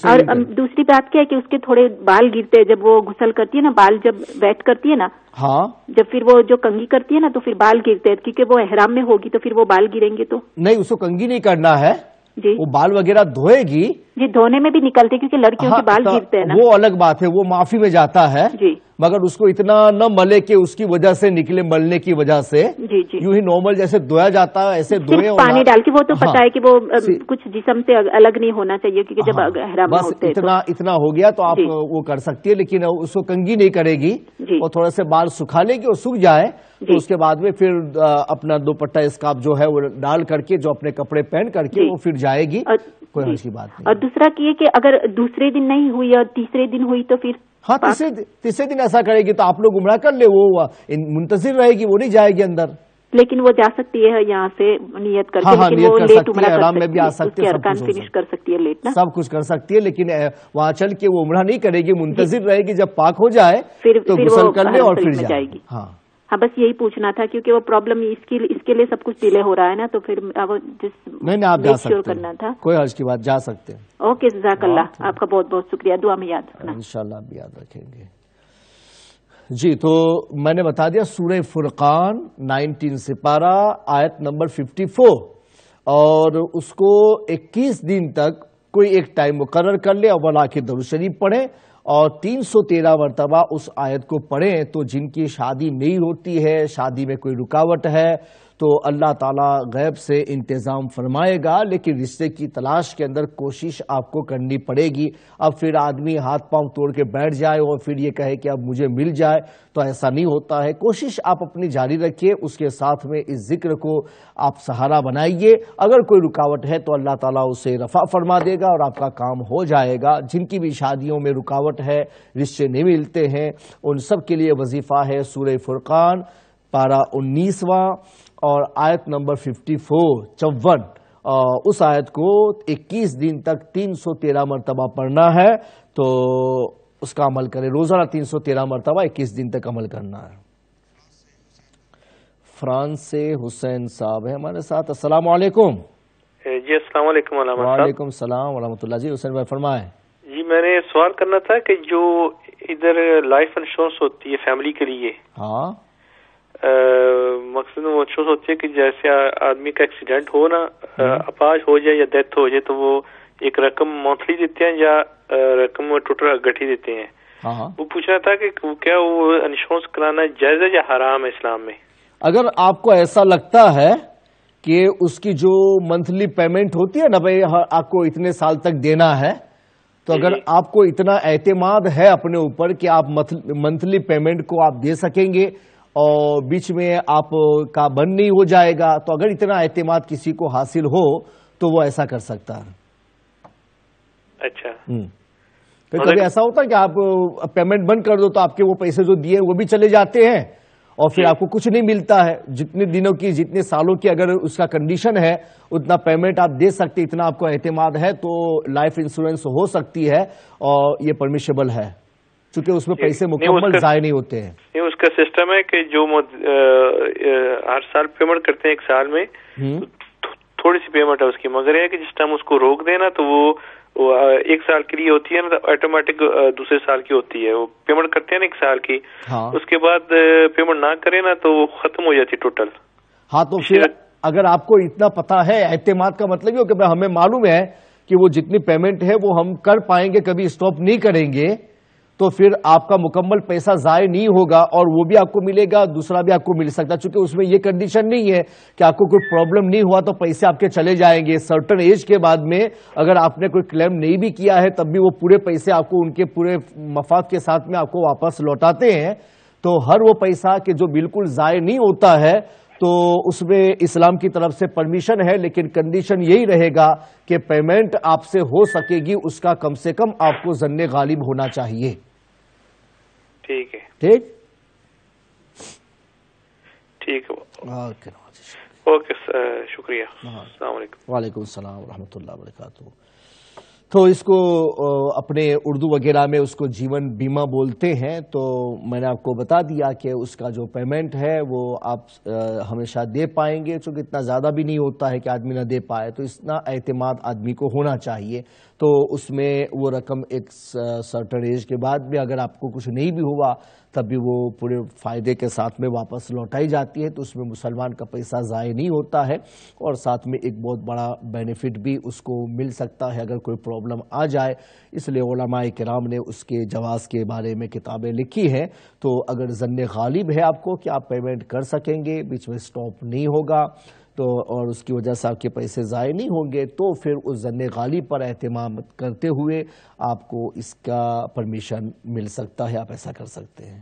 اور دوسری بات کیا ہے کہ اس کے تھوڑے بال گرتے ہیں جب وہ غسل کرتی ہے نا, بال جب ویٹ کرتی ہے نا, ہاں, جب پھر وہ جو کنگھی کرتی ہے نا تو پھر بال گرتے ہیں, کیونکہ وہ احرام میں ہوگی تو پھر وہ بال گریں گے. تو نہیں, اس کو کنگھی نہیں کرنا ہے. جی. وہ بال وغیرہ دھوئے گی. جی, دھونے میں بھی نکلتے کیونکہ لڑکیوں کے بال گرتے ہیں نا, وہ الگ بات ہے, وہ معافی میں جاتا ہے. جی. مگر اس کو اتنا نہ ملے کہ اس کی وجہ سے نکلے, ملنے کی وجہ سے. جی. یوں ہی نارمل جیسے دھویا جاتا ہے ایسے دھوئے, پانی ڈال کے. وہ تو پتا ہے کہ وہ کچھ جسم سے الگ نہیں ہونا چاہیے کیونکہ جب احرام میں ہوتے ہیں. اتنا ہو گیا تو آپ وہ کر سکتی ہے, لیکن اس کو کنگھی نہیں کرے گی. اور تھوڑے سے بال سکھا لے گی اور سوکھ جائے تو اس کے بعد میں پھر اپنا دوپٹہ اسکارف جو ہے وہ ڈال کر کے, جو اپنے کپڑے پہن کر کے وہ پھر جائے گی. کوئی حرج کی بات نہیں. اور دوسرا یہ کہ اگر دوسرے دن نہیں ہوئی اور تیسرے دن ہوئی تو پھر تیسرے دن ایسا کرے گی تو آپ لوگ عمرہ کر لے, وہ منتظر رہے گی, وہ نہیں جائے گی اندر. لیکن وہ جا سکتی ہے یہاں سے نیت کر کے, ہاں لیکن وہ نیت کر لیٹ سکتی ہے, احرام میں بھی آ سکتی ہے, ارکان فنش کر سکتی ہے لیٹ نا, سب کچھ کر سکتی ہے, لیکن وہاں چل کے وہ عمرہ نہیں کرے گی, منتظر رہے گی جب پاک ہو جائے تو غسل کر لے اور پھر جائے گی. ہاں بس یہی پوچھنا تھا, کیونکہ وہ پرابلم اس کے لیے سب کچھ ڈیلے ہو رہا ہے نا, تو پھر نہیں آپ جا سکتے کرنا تھا. کوئی حرج کی بات, جا سکتے ہیں. اوکے جزاک اللہ, آپ کا بہت بہت شکریہ, دعا میں یاد رکھنا. انشاءاللہ آپ یاد رکھیں گے. جی تو میں نے بتا دیا سورہ فرقان 19 سپارہ آیت نمبر 54, اور اس کو 21 دن تک کوئی ایک ٹائم مقرر کر لے اور بلا کے درود شریف پڑھیں اور 313 مرتبہ اس آیت کو پڑھیں. تو جن کی شادی نہیں ہوتی ہے, شادی میں کوئی رکاوٹ ہے, تو اللہ تعالیٰ غیب سے انتظام فرمائے گا, لیکن رشتے کی تلاش کے اندر کوشش آپ کو کرنی پڑے گی. اب پھر آدمی ہاتھ پاؤں توڑ کے بیٹھ جائے اور پھر یہ کہے کہ اب مجھے مل جائے, تو ایسا نہیں ہوتا ہے. کوشش آپ اپنی جاری رکھیے, اس کے ساتھ میں اس ذکر کو آپ سہارا بنائیے. اگر کوئی رکاوٹ ہے تو اللہ تعالیٰ اسے رفع فرما دے گا اور آپ کا کام ہو جائے گا. جن کی بھی شادیوں میں رکاوٹ ہے, رشتے نہیں ملتے ہیں, ان سب کے لیے وظیفہ ہے سورہ فرقان پارہ 19واں اور آیت نمبر 54 اس آیت کو 21 دن تک 313 مرتبہ پڑھنا ہے. تو اس کا عمل کرے, روزانہ 313 مرتبہ 21 دن تک عمل کرنا ہے. فرانس سے حسین صاحب ہیں ہمارے ساتھ. السلام علیکم. جی السلام علیکم. وعلیکم السلام ورحمۃ اللہ. جی حسین بھائی فرمائیں. جی میں نے سوال کرنا تھا کہ جو ادھر لائف انشورنس ہوتی ہے فیملی کے لیے, ہاں مقصد وہ انشورنس ہوتی ہے کہ جیسے آدمی کا ایکسیڈنٹ ہو نا, اپاہج ہو جائے یا ڈیتھ ہو جائے, تو وہ ایک رقم منتھلی دیتے ہیں یا رقم ٹوٹل گٹھی دیتے ہیں. وہ پوچھنا تھا کہ کیا وہ انشورنس کرانا جائز ہے یا حرام ہے اسلام میں؟ اگر آپ کو ایسا لگتا ہے کہ اس کی جو منتھلی پیمنٹ ہوتی ہے نا بھائی آپ کو اتنے سال تک دینا ہے, تو اگر آپ کو اتنا اعتماد ہے اپنے اوپر کہ آپ منتھلی پیمنٹ کو آپ دے سکیں گے اور بیچ میں آپ کا بند نہیں ہو جائے گا, تو اگر اتنا اعتماد کسی کو حاصل ہو تو وہ ایسا کر سکتا ہے. اچھا. کبھی ایسا ہوتا ہے کہ آپ پیمنٹ بند کر دو تو آپ کے وہ پیسے جو دیے وہ بھی چلے جاتے ہیں اور پھر آپ کو کچھ نہیں ملتا ہے. جتنے دنوں کی جتنے سالوں کی اگر اس کا کنڈیشن ہے اتنا پیمنٹ آپ دے سکتے, اتنا آپ کو اعتماد ہے تو لائف انشورنس ہو سکتی ہے اور یہ پرمیشبل ہے, چونکہ اس میں پیسے مکمل ضائع نہیں ہوتے ہیں. اس کا سسٹم ہے کہ جو ہر سال پیمنٹ کرتے ہیں, ایک سال میں تھوڑی سی پیمنٹ ہے اس کی, مگر یہ ہے کہ جس ٹائم اس کو روک دینا تو وہ ایک سال کے لیے ہوتی ہے نا, آٹومیٹک دوسرے سال کی ہوتی ہے. وہ پیمنٹ کرتے ہیں نا ایک سال کی, اس کے بعد پیمنٹ نہ کرے نا تو وہ ختم ہو جاتی ٹوٹل. ہاں تو پھر اگر آپ کو اتنا پتا ہے, اعتماد کا مطلب یہ کہ ہمیں معلوم ہے کہ وہ جتنی پیمنٹ ہے وہ ہم کر پائیں گے, کبھی اسٹاپ نہیں کریں گے, تو پھر آپ کا مکمل پیسہ ضائع نہیں ہوگا اور وہ بھی آپ کو ملے گا, دوسرا بھی آپ کو مل سکتا ہے, چونکہ اس میں یہ کنڈیشن نہیں ہے کہ آپ کو کوئی پرابلم نہیں ہوا تو پیسے آپ کے چلے جائیں گے. سرٹن ایج کے بعد میں اگر آپ نے کوئی کلیم نہیں بھی کیا ہے تب بھی وہ پورے پیسے آپ کو ان کے پورے مفاد کے ساتھ میں آپ کو واپس لوٹاتے ہیں. تو ہر وہ پیسہ کہ جو بالکل ضائع نہیں ہوتا ہے تو اس میں اسلام کی طرف سے پرمیشن ہے, لیکن کنڈیشن یہی رہے گا کہ پیمنٹ آپ سے ہو سکے گی, اس کا کم سے کم آپ کو ظن غالب ہونا چاہیے. ٹھیک ہے, ٹھیک اوکے شکریہ. السلام علیکم. وعلیکم السلام ورحمۃ اللہ وبرکاتہ. تو اس کو اپنے اردو وغیرہ میں اس کو جیون بیمہ بولتے ہیں. تو میں نے آپ کو بتا دیا کہ اس کا جو پیمنٹ ہے وہ آپ ہمیشہ دے پائیں گے, چونکہ اتنا زیادہ بھی نہیں ہوتا ہے کہ آدمی نہ دے پائے, تو اتنا اعتماد آدمی کو ہونا چاہیے. تو اس میں وہ رقم ایک سرٹن ایج کے بعد بھی اگر آپ کو کچھ نہیں بھی ہوا تب بھی وہ پورے فائدے کے ساتھ میں واپس لوٹائی جاتی ہے. تو اس میں مسلمان کا پیسہ ضائع نہیں ہوتا ہے اور ساتھ میں ایک بہت بڑا بینیفٹ بھی اس کو مل سکتا ہے اگر کوئی پرابلم آ جائے. اس لیے علماء کرام نے اس کے جواز کے بارے میں کتابیں لکھی ہیں. تو اگر ظن غالب ہے آپ کو کہ آپ پیمنٹ کر سکیں گے, بیچ میں سٹاپ نہیں ہوگا تو اور اس کی وجہ سے آپ کے پیسے ضائع نہیں ہوں گے, تو پھر اس ظن غالب پر اہتمام کرتے ہوئے آپ کو اس کا پرمیشن مل سکتا ہے, آپ ایسا کر سکتے ہیں.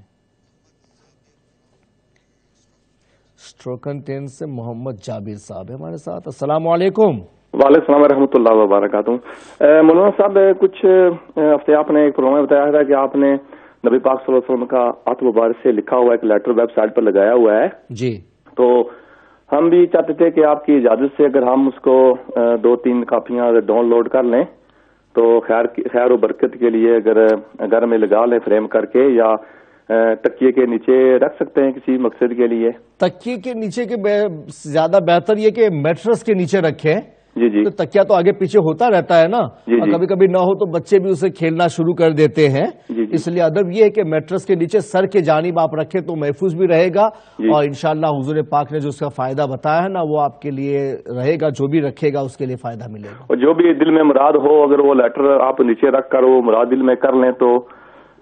اسٹروکن 10 سے محمد جابر صاحب ہمارے ساتھ. السلام علیکم. وعلیکم السلام ورحمۃ اللہ وبرکاتہ. مولانا صاحب کچھ ہفتے آپ نے ایک پروگرام میں بتایا تھا کہ آپ نے نبی پاک صلی اللہ علیہ وسلم کا ہاتھ مبارک سے لکھا ہوا ایک لیٹر ویب سائٹ پر لگایا ہوا ہے. جی. تو ہم بھی چاہتے تھے کہ آپ کی اجازت سے اگر ہم اس کو 2-3 کاپیاں ڈاؤن لوڈ کر لیں تو خیر و برکت کے لیے اگر گھر میں لگا لیں فریم کر کے، یا تکیے کے نیچے رکھ سکتے ہیں کسی مقصد کے لیے. تکیے کے نیچے کے زیادہ بہتر یہ کہ میٹرس کے نیچے رکھیں. جی جی. تو تکیا تو آگے پیچھے ہوتا رہتا ہے نا، اور کبھی کبھی نہ ہو تو بچے بھی اسے کھیلنا شروع کر دیتے ہیں. اس لیے ادب یہ ہے کہ میٹرس کے نیچے سر کے جانب آپ رکھیں تو محفوظ بھی رہے گا، اور انشاءاللہ حضور پاک نے جو اس کا فائدہ بتایا ہے نا وہ آپ کے لیے رہے گا. جو بھی رکھے گا اس کے لیے فائدہ ملے گا. اور جو بھی دل میں مراد ہو، اگر وہ لیٹر آپ نیچے رکھ کر وہ مراد دل میں کر لیں تو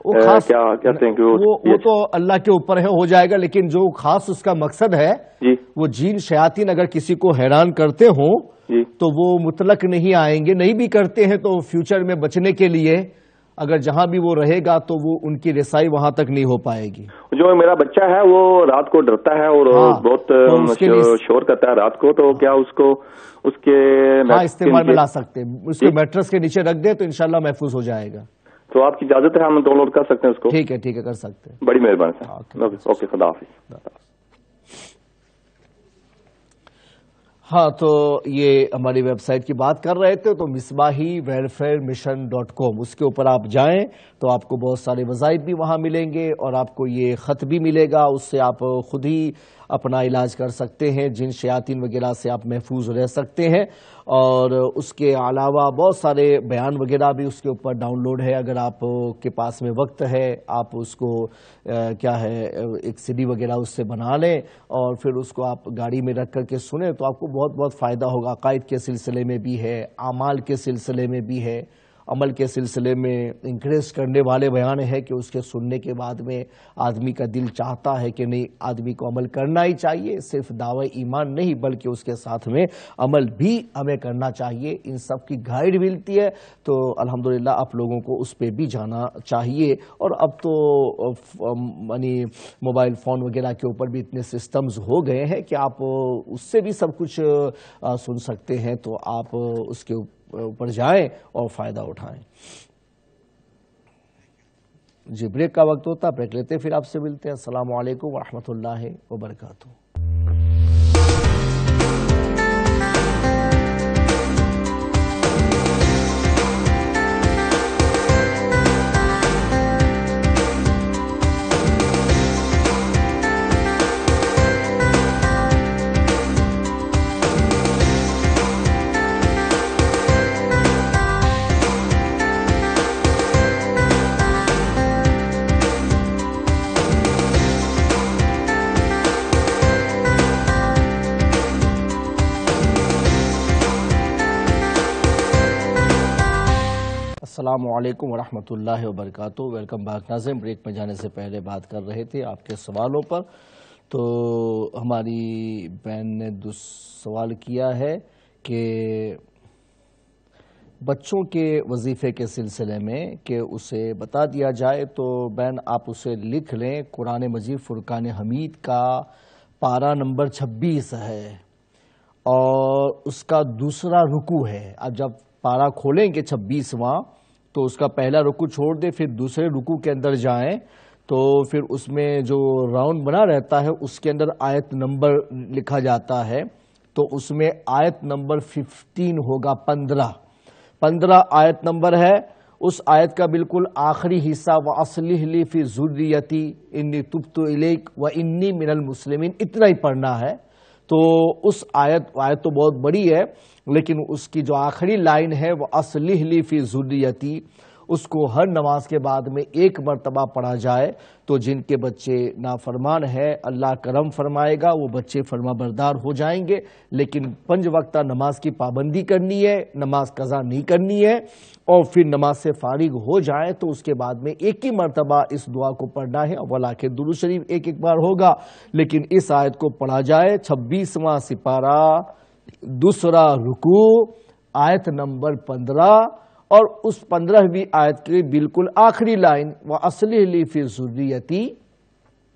کیا کہتے ہیں کہ وہ تو اللہ کے اوپر ہے، ہو جائے گا. لیکن جو خاص اس کا مقصد ہے وہ جین شیاطین اگر کسی کو حیران کرتے ہوں تو وہ مطلق نہیں آئیں گے. نہیں بھی کرتے ہیں تو فیوچر میں بچنے کے لیے اگر جہاں بھی وہ رہے گا تو وہ ان کی رسائی وہاں تک نہیں ہو پائے گی. جو میرا بچہ ہے وہ رات کو ڈرتا ہے اور بہت شور کرتا ہے رات کو، تو کیا اس کو اس کے استعمال میں لا سکتے ہیں؟ اس کے میٹرس کے نیچے رکھ دیں تو انشاءاللہ محفوظ ہو جائے گا. تو آپ کی اجازت ہے ہم ڈاؤن لوڈ کر سکتے ہیں اس کو؟ ٹھیک ہے ٹھیک ہے، کر سکتے ہیں. بڑی مہربانی سر. اوکے، خدا حافظ. ہاں، تو یہ ہماری ویب سائٹ کی بات کر رہے تھے، تو مصباحی ویلفیئر مشن .com، اس کے اوپر آپ جائیں تو آپ کو بہت سارے وظائف بھی وہاں ملیں گے، اور آپ کو یہ خط بھی ملے گا. اس سے آپ خود ہی اپنا علاج کر سکتے ہیں، جن شیاطین وغیرہ سے آپ محفوظ رہ سکتے ہیں. اور اس کے علاوہ بہت سارے بیان وغیرہ بھی اس کے اوپر ڈاؤن لوڈ ہے. اگر آپ کے پاس میں وقت ہے آپ اس کو کیا ہے ایک CD وغیرہ اس سے بنا لیں اور پھر اس کو آپ گاڑی میں رکھ کر کے سنیں تو آپ کو بہت بہت فائدہ ہوگا. عقائد کے سلسلے میں بھی ہے، اعمال کے سلسلے میں بھی ہے، عمل کے سلسلے میں انکریج کرنے والے بیان ہے کہ اس کے سننے کے بعد میں آدمی کا دل چاہتا ہے کہ نہیں، آدمی کو عمل کرنا ہی چاہیے. صرف دعوی ایمان نہیں بلکہ اس کے ساتھ میں عمل بھی ہمیں کرنا چاہیے. ان سب کی گائیڈ ملتی ہے، تو الحمدللہ آپ لوگوں کو اس پہ بھی جانا چاہیے. اور اب تو یعنی موبائل فون وغیرہ کے اوپر بھی اتنے سسٹمز ہو گئے ہیں کہ آپ اس سے بھی سب کچھ سن سکتے ہیں. تو آپ اس کے اوپر جائیں اور فائدہ اٹھائیں. جی، بریک کا وقت ہوتا، بریک لیتے پھر آپ سے ملتے ہیں. السلام علیکم ورحمۃ اللہ وبرکاتہ. السلام علیکم ورحمۃ اللہ وبرکاتہ. ویلکم بیک ناظرین. بریک میں جانے سے پہلے بات کر رہے تھے آپ کے سوالوں پر. تو ہماری بہن نے سوال کیا ہے کہ بچوں کے وظیفے کے سلسلے میں کہ اسے بتا دیا جائے. تو بہن آپ اسے لکھ لیں، قرآن مجید فرقان حمید کا پارہ نمبر 26 ہے اور اس کا دوسرا رکوع ہے. اب جب پارہ کھولیں گے 26واں تو اس کا پہلا رکوع چھوڑ دیں، پھر دوسرے رکوع کے اندر جائیں تو پھر اس میں جو راؤنڈ بنا رہتا ہے اس کے اندر آیت نمبر لکھا جاتا ہے. تو اس میں آیت نمبر 15 ہوگا. 15 آیت نمبر ہے. اس آیت کا بالکل آخری حصہ وَأَصْلِحْ لِي فِي ذُرِّيَّتِي إِنِّي تُبْتُ إِلَيْكَ وَإِنِّي مِنَ الْمُسْلِمِينَ، اتنا ہی پڑھنا ہے. تو اس آیت تو بہت بڑی ہے لیکن اس کی جو آخری لائن ہے وہ وَأَصْلِحْ لِي فِي ذُرِّيَّتِي، اس کو ہر نماز کے بعد میں ایک مرتبہ پڑھا جائے تو جن کے بچے نافرمان ہے اللہ کرم فرمائے گا، وہ بچے فرما بردار ہو جائیں گے. لیکن 5 وقتہ نماز کی پابندی کرنی ہے، نماز قضا نہیں کرنی ہے. اور پھر نماز سے فارغ ہو جائیں تو اس کے بعد میں ایک ہی مرتبہ اس دعا کو پڑھنا ہے. اولا کہ درود شریف ایک بار ہوگا، لیکن اس آیت کو پڑھا جائے. 26واں سپارہ، دوسرا رکوع، آیت نمبر 15، اور اس 15ویں آیت کی بالکل آخری لائن وَأَصْلِحْ لِي فِي ذُرِّيَّتِي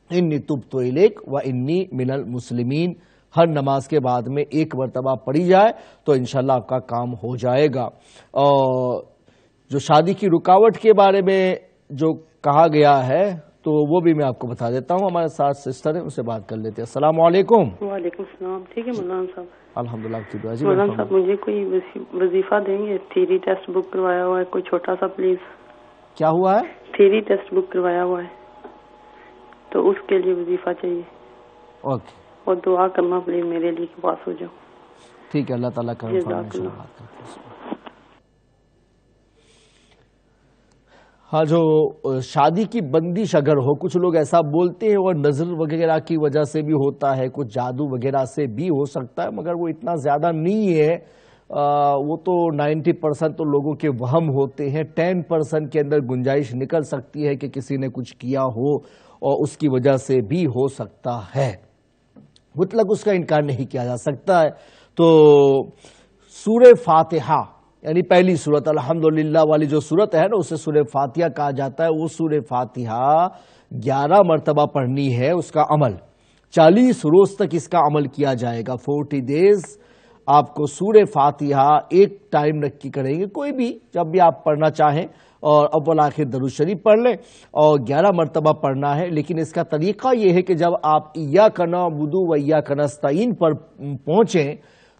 إِنِّي تُبْتُ إِلَيْكَ وَإِنِّي مِنَ الْمُسْلِمِينَ ہر نماز کے بعد میں ایک مرتبہ پڑھی جائے تو انشاءاللہ آپ کا کام ہو جائے گا. اور جو شادی کی رکاوٹ کے بارے میں جو کہا گیا ہے تو وہ بھی میں آپ کو بتا دیتا ہوں. ہمارے ساتھ سسٹر ہیں, ان سے بات کر لیتے ہیں. السلام علیکم. وعلیکم السلام. ٹھیک ہے مولانا صاحب؟ الحمدللہ. آپ کی دعا جی. مولانا صاحب مجھے کوئی وظیفہ دیں گے؟ تھیری ٹیسٹ بک کروایا ہوا ہے, کوئی چھوٹا سا پلیز. کیا ہوا ہے؟ تھیری ٹیسٹ بک کروایا ہوا ہے, تو اس کے لیے وظیفہ چاہیے. اوکے. اور دعا کرنا پلیز میرے لیے کہ پاس ہو جاؤ. ٹھیک ہے, اللہ تعالیٰ کرم فرمائے. ہاں, جو شادی کی بندش اگر ہو, کچھ لوگ ایسا بولتے ہیں اور نظر وغیرہ کی وجہ سے بھی ہوتا ہے, کچھ جادو وغیرہ سے بھی ہو سکتا ہے, مگر وہ اتنا زیادہ نہیں ہے. وہ تو 90% تو لوگوں کے وہم ہوتے ہیں. 10% کے اندر گنجائش نکل سکتی ہے کہ کسی نے کچھ کیا ہو اور اس کی وجہ سے بھی ہو سکتا ہے. مطلق اس کا انکار نہیں کیا جا سکتا ہے. تو سورہ فاتحہ یعنی پہلی سورت الحمدللہ والی جو سورت ہے نا, اسے سورہ فاتحہ کہا جاتا ہے. وہ سورہ فاتحہ 11 مرتبہ پڑھنی ہے. اس کا عمل 40 روز تک اس کا عمل کیا جائے گا. 40 days آپ کو سورہ فاتحہ ایک ٹائم رکھ کے کریں گے, کوئی بھی جب بھی آپ پڑھنا چاہیں, اور اول آخر درود شریف پڑھ لیں, اور 11 مرتبہ پڑھنا ہے. لیکن اس کا طریقہ یہ ہے کہ جب آپ ایاک نعبد و ایاک نستعین پر پہنچیں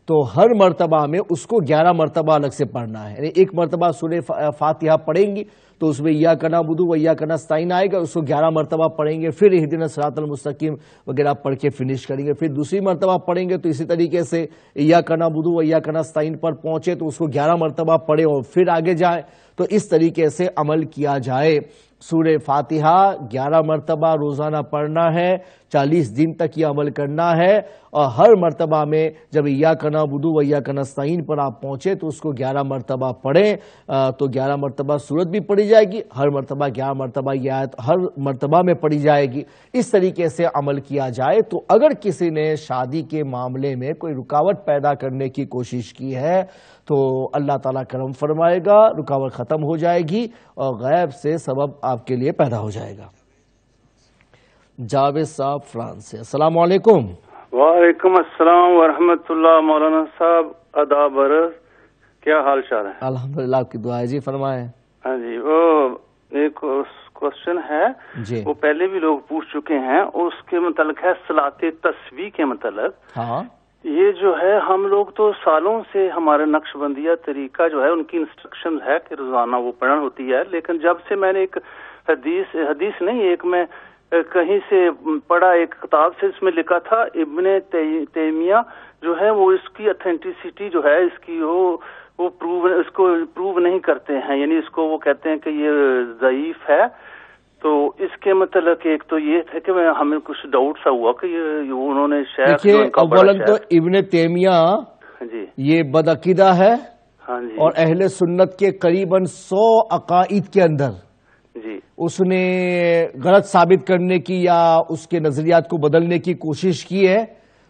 تو ہر مرتبہ میں اس کو 11 مرتبہ الگ سے پڑھنا ہے. یعنی ایک مرتبہ سورہ فاتحہ پڑھیں گی تو اس میں ایاک نعبد و ایاک نستعین آئے گا, اس کو 11 مرتبہ پڑھیں گے. پھر اہدنا الصراط المستقیم وغیرہ پڑھ کے فنش کریں گے. پھر دوسری مرتبہ پڑھیں گے تو اسی طریقے سے ایاک نعبد و ایاک نستعین پر پہنچے تو اس کو 11 مرتبہ پڑھیں اور پھر آگے جائیں. تو اس طریقے سے عمل کیا جائے. سورہ فاتحہ 11 مرتبہ روزانہ پڑھنا ہے, 40 دن تک یہ عمل کرنا ہے, اور ہر مرتبہ میں جب ایاک نعبد و ایاک نستعین پر آپ پہنچے تو اس کو 11 مرتبہ پڑھیں. تو 11 مرتبہ سورت بھی پڑھی جائے گی, ہر مرتبہ 11 مرتبہ یہ آیت ہر مرتبہ میں پڑھی جائے گی. اس طریقے سے عمل کیا جائے تو اگر کسی نے شادی کے معاملے میں کوئی رکاوٹ پیدا کرنے کی کوشش کی ہے تو اللہ تعالیٰ کرم فرمائے گا, رکاوٹ ختم ہو جائے گی اور غیب سے سبب آپ کے لیے پیدا ہو جائے گا. جاوید صاحب فرانس سے. السلام علیکم. وعلیکم السلام ورحمۃ اللہ. مولانا صاحب آداب عرض, کیا حال چال ہے؟ الحمدللہ, آپ کی دعا ہے جی, فرمائیں. ہاں جی, وہ ایک کوشچن ہے جی, وہ پہلے بھی لوگ پوچھ چکے ہیں, اس کے متعلق ہے صلاۃ تسبیح کے متعلق. ہاں, یہ جو ہے ہم لوگ تو سالوں سے ہمارے نقش بندیہ طریقہ جو ہے ان کی انسٹرکشن ہے کہ روزانہ وہ پڑھن ہوتی ہے. لیکن جب سے میں نے ایک حدیث نہیں, ایک میں کہیں سے پڑھا, ایک کتاب سے اس میں لکھا تھا ابن تیمیہ جو ہے وہ اس کی اتھینٹسٹی جو ہے اس کی وہ پروو نہیں کرتے ہیں, یعنی اس کو وہ کہتے ہیں کہ یہ ضعیف ہے. تو اس کے متعلق ایک تو یہ تھا کہ ہمیں کچھ ڈاؤٹ سا ہوا کہ یہ انہوں نے شیخ اولاً تو ابن تیمیہ جی یہ بدعقیدہ ہے, ہاں جی, اور اہل سنت کے قریباً 100 عقائد کے اندر جی اس نے غلط ثابت کرنے کی یا اس کے نظریات کو بدلنے کی کوشش کی ہے.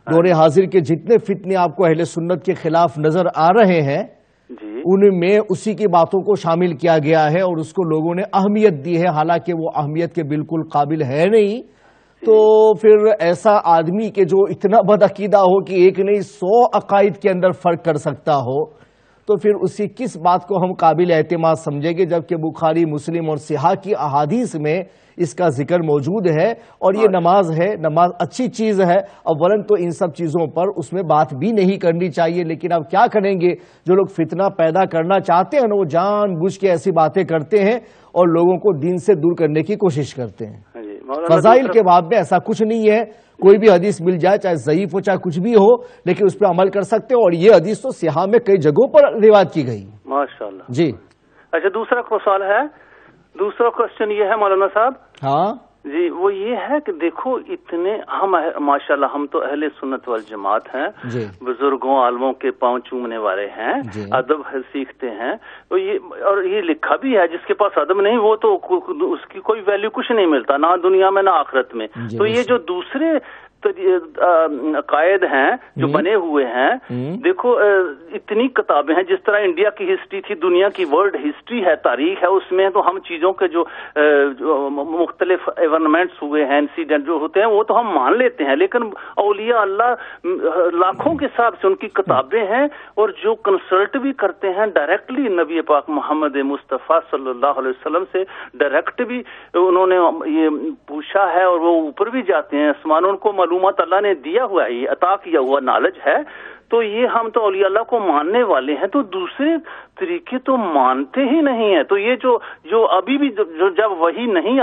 دور حاضر کے جتنے فتنے آپ کو اہل سنت کے خلاف نظر آ رہے ہیں جی ان میں اسی کی باتوں کو شامل کیا گیا ہے, اور اس کو لوگوں نے اہمیت دی ہے, حالانکہ وہ اہمیت کے بالکل قابل ہے نہیں. تو پھر ایسا آدمی کہ جو اتنا بدعقیدہ ہو کہ ایک نہیں 100 عقائد کے اندر فرق کر سکتا ہو, تو پھر اسی کس بات کو ہم قابل اعتماد سمجھیں گے, جبکہ بخاری مسلم اور صحاح کی احادیث میں اس کا ذکر موجود ہے. اور یہ نماز ہے, نماز اچھی چیز ہے, اولاً تو ان سب چیزوں پر اس میں بات بھی نہیں کرنی چاہیے. لیکن اب کیا کریں گے, جو لوگ فتنہ پیدا کرنا چاہتے ہیں نا, وہ جان بوجھ کے ایسی باتیں کرتے ہیں اور لوگوں کو دین سے دور کرنے کی کوشش کرتے ہیں. فضائل کے باب میں ایسا کچھ نہیں ہے, کوئی بھی حدیث مل جائے, چاہے ضعیف ہو چاہے کچھ بھی ہو, لیکن اس پہ عمل کر سکتے ہو. اور یہ حدیث تو صحاح میں کئی جگہوں پر روایت کی گئی. ماشاءاللہ. جی اچھا, دوسرا سوال ہے, دوسرا کوشچن یہ ہے مولانا صاحب. ہاں جی, وہ یہ ہے کہ دیکھو اتنے ہم ماشاءاللہ ہم تو اہل سنت والجماعت ہیں, جی, بزرگوں عالموں کے پاؤں چومنے والے ہیں, جی, ادب سیکھتے ہیں. تو اور یہ لکھا بھی ہے جس کے پاس ادب نہیں وہ تو اس کی کوئی ویلیو کچھ نہیں ملتا, نہ دنیا میں نہ آخرت میں. جی, تو یہ جو دوسرے عقائد ہیں جو بنے ہوئے ہیں. دیکھو اتنی کتابیں ہیں، جس طرح انڈیا کی ہسٹری تھی، دنیا کی ورلڈ ہسٹری ہے، تاریخ ہے، اس میں تو ہم چیزوں کے جو مختلف ایونٹمنٹس ہوئے ہیں، انسیڈنٹ جو ہوتے ہیں، وہ تو ہم مان لیتے ہیں. لیکن اولیاء اللہ لاکھوں کے حساب سے ان کی کتابیں ہیں، اور جو کنسلٹ بھی کرتے ہیں ڈائریکٹلی نبی پاک محمد مصطفیٰ صلی اللہ علیہ وسلم سے، ڈائریکٹ بھی انہوں نے یہ پوچھا ہے، اور وہ اوپر بھی جاتے ہیں آسمان، ان کو معلومات اللہ نے دیا ہوا ہے، عطا کیا ہوا نالج ہے. تو یہ ہم تو اولیاء اللہ کو ماننے والے ہیں، تو دوسرے طریقے تو مانتے ہی نہیں ہیں. تو یہ جو ابھی بھی جو جب وہی نہیں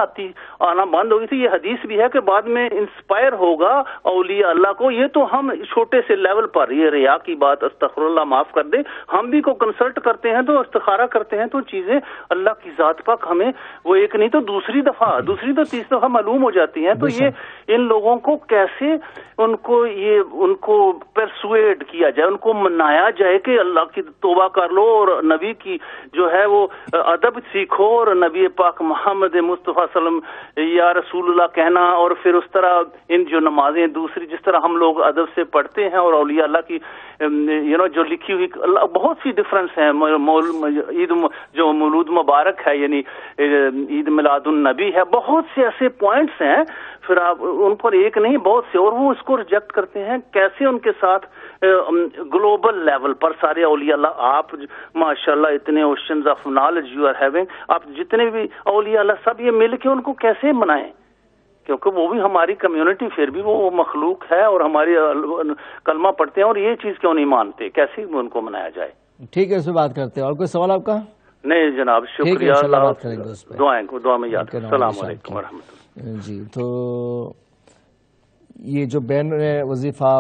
آنا بند ہوگی تھی، یہ حدیث بھی ہے کہ بعد میں انسپائر ہوگا اولیاء اللہ کو. یہ تو ہم چھوٹے سے لیول پر، یہ ریا کی بات، استغفر اللہ معاف کر دے، ہم بھی کو کنسلٹ کرتے ہیں تو استخارہ کرتے ہیں، تو چیزیں اللہ کی ذات پاک ہمیں وہ ایک نہیں تو دوسری دفعہ، دوسری تو تیسری دفعہ معلوم ہو جاتی ہیں. تو یہ ان لوگوں کو کیسے ان کو پرسویڈ کیا جائے، ان کو منایا جائے کہ اللہ کی توبہ کر لو اور نبی کی جو ہے وہ ادب سیکھو، اور نبی پاک محمد مصطفیٰ صلی اللہ علیہ وسلم یا رسول اللہ کہنا، اور پھر اس طرح ان جو نمازیں دوسری جس طرح ہم لوگ ادب سے پڑھتے ہیں، اور اولیاء اللہ کی جو لکھی ہوئی بہت سی ڈفرنس ہیں. عید جو مولود مبارک ہے، یعنی عید میلاد النبی ہے، بہت سے ایسے پوائنٹس ہیں، پھر آپ ان پر ایک نہیں بہت سے، اور وہ اس کو ریجیکٹ کرتے ہیں. کیسے ان کے ساتھ گلوبل لیول پر سارے اولیاء اللہ، آپ ماشاءاللہ اتنے oceans of knowledge you are having, آپ جتنے بھی اولیاء اللہ سب یہ مل کے ان کو کیسے منائیں؟ کیونکہ وہ بھی ہماری کمیونٹی، پھر بھی وہ مخلوق ہے، اور ہماری کلمہ پڑھتے ہیں، اور یہ چیز کیوں نہیں مانتے؟ کیسے ان کو منایا جائے؟ ٹھیک ہے، اس پہ بات کرتے ہیں. اور کوئی سوال آپ کا؟ نہیں جناب، شکریہ. اللہ دعا میں یاد. السلام علیکم ورحمۃ اللہ. جی، تو یہ جو بین وظیفہ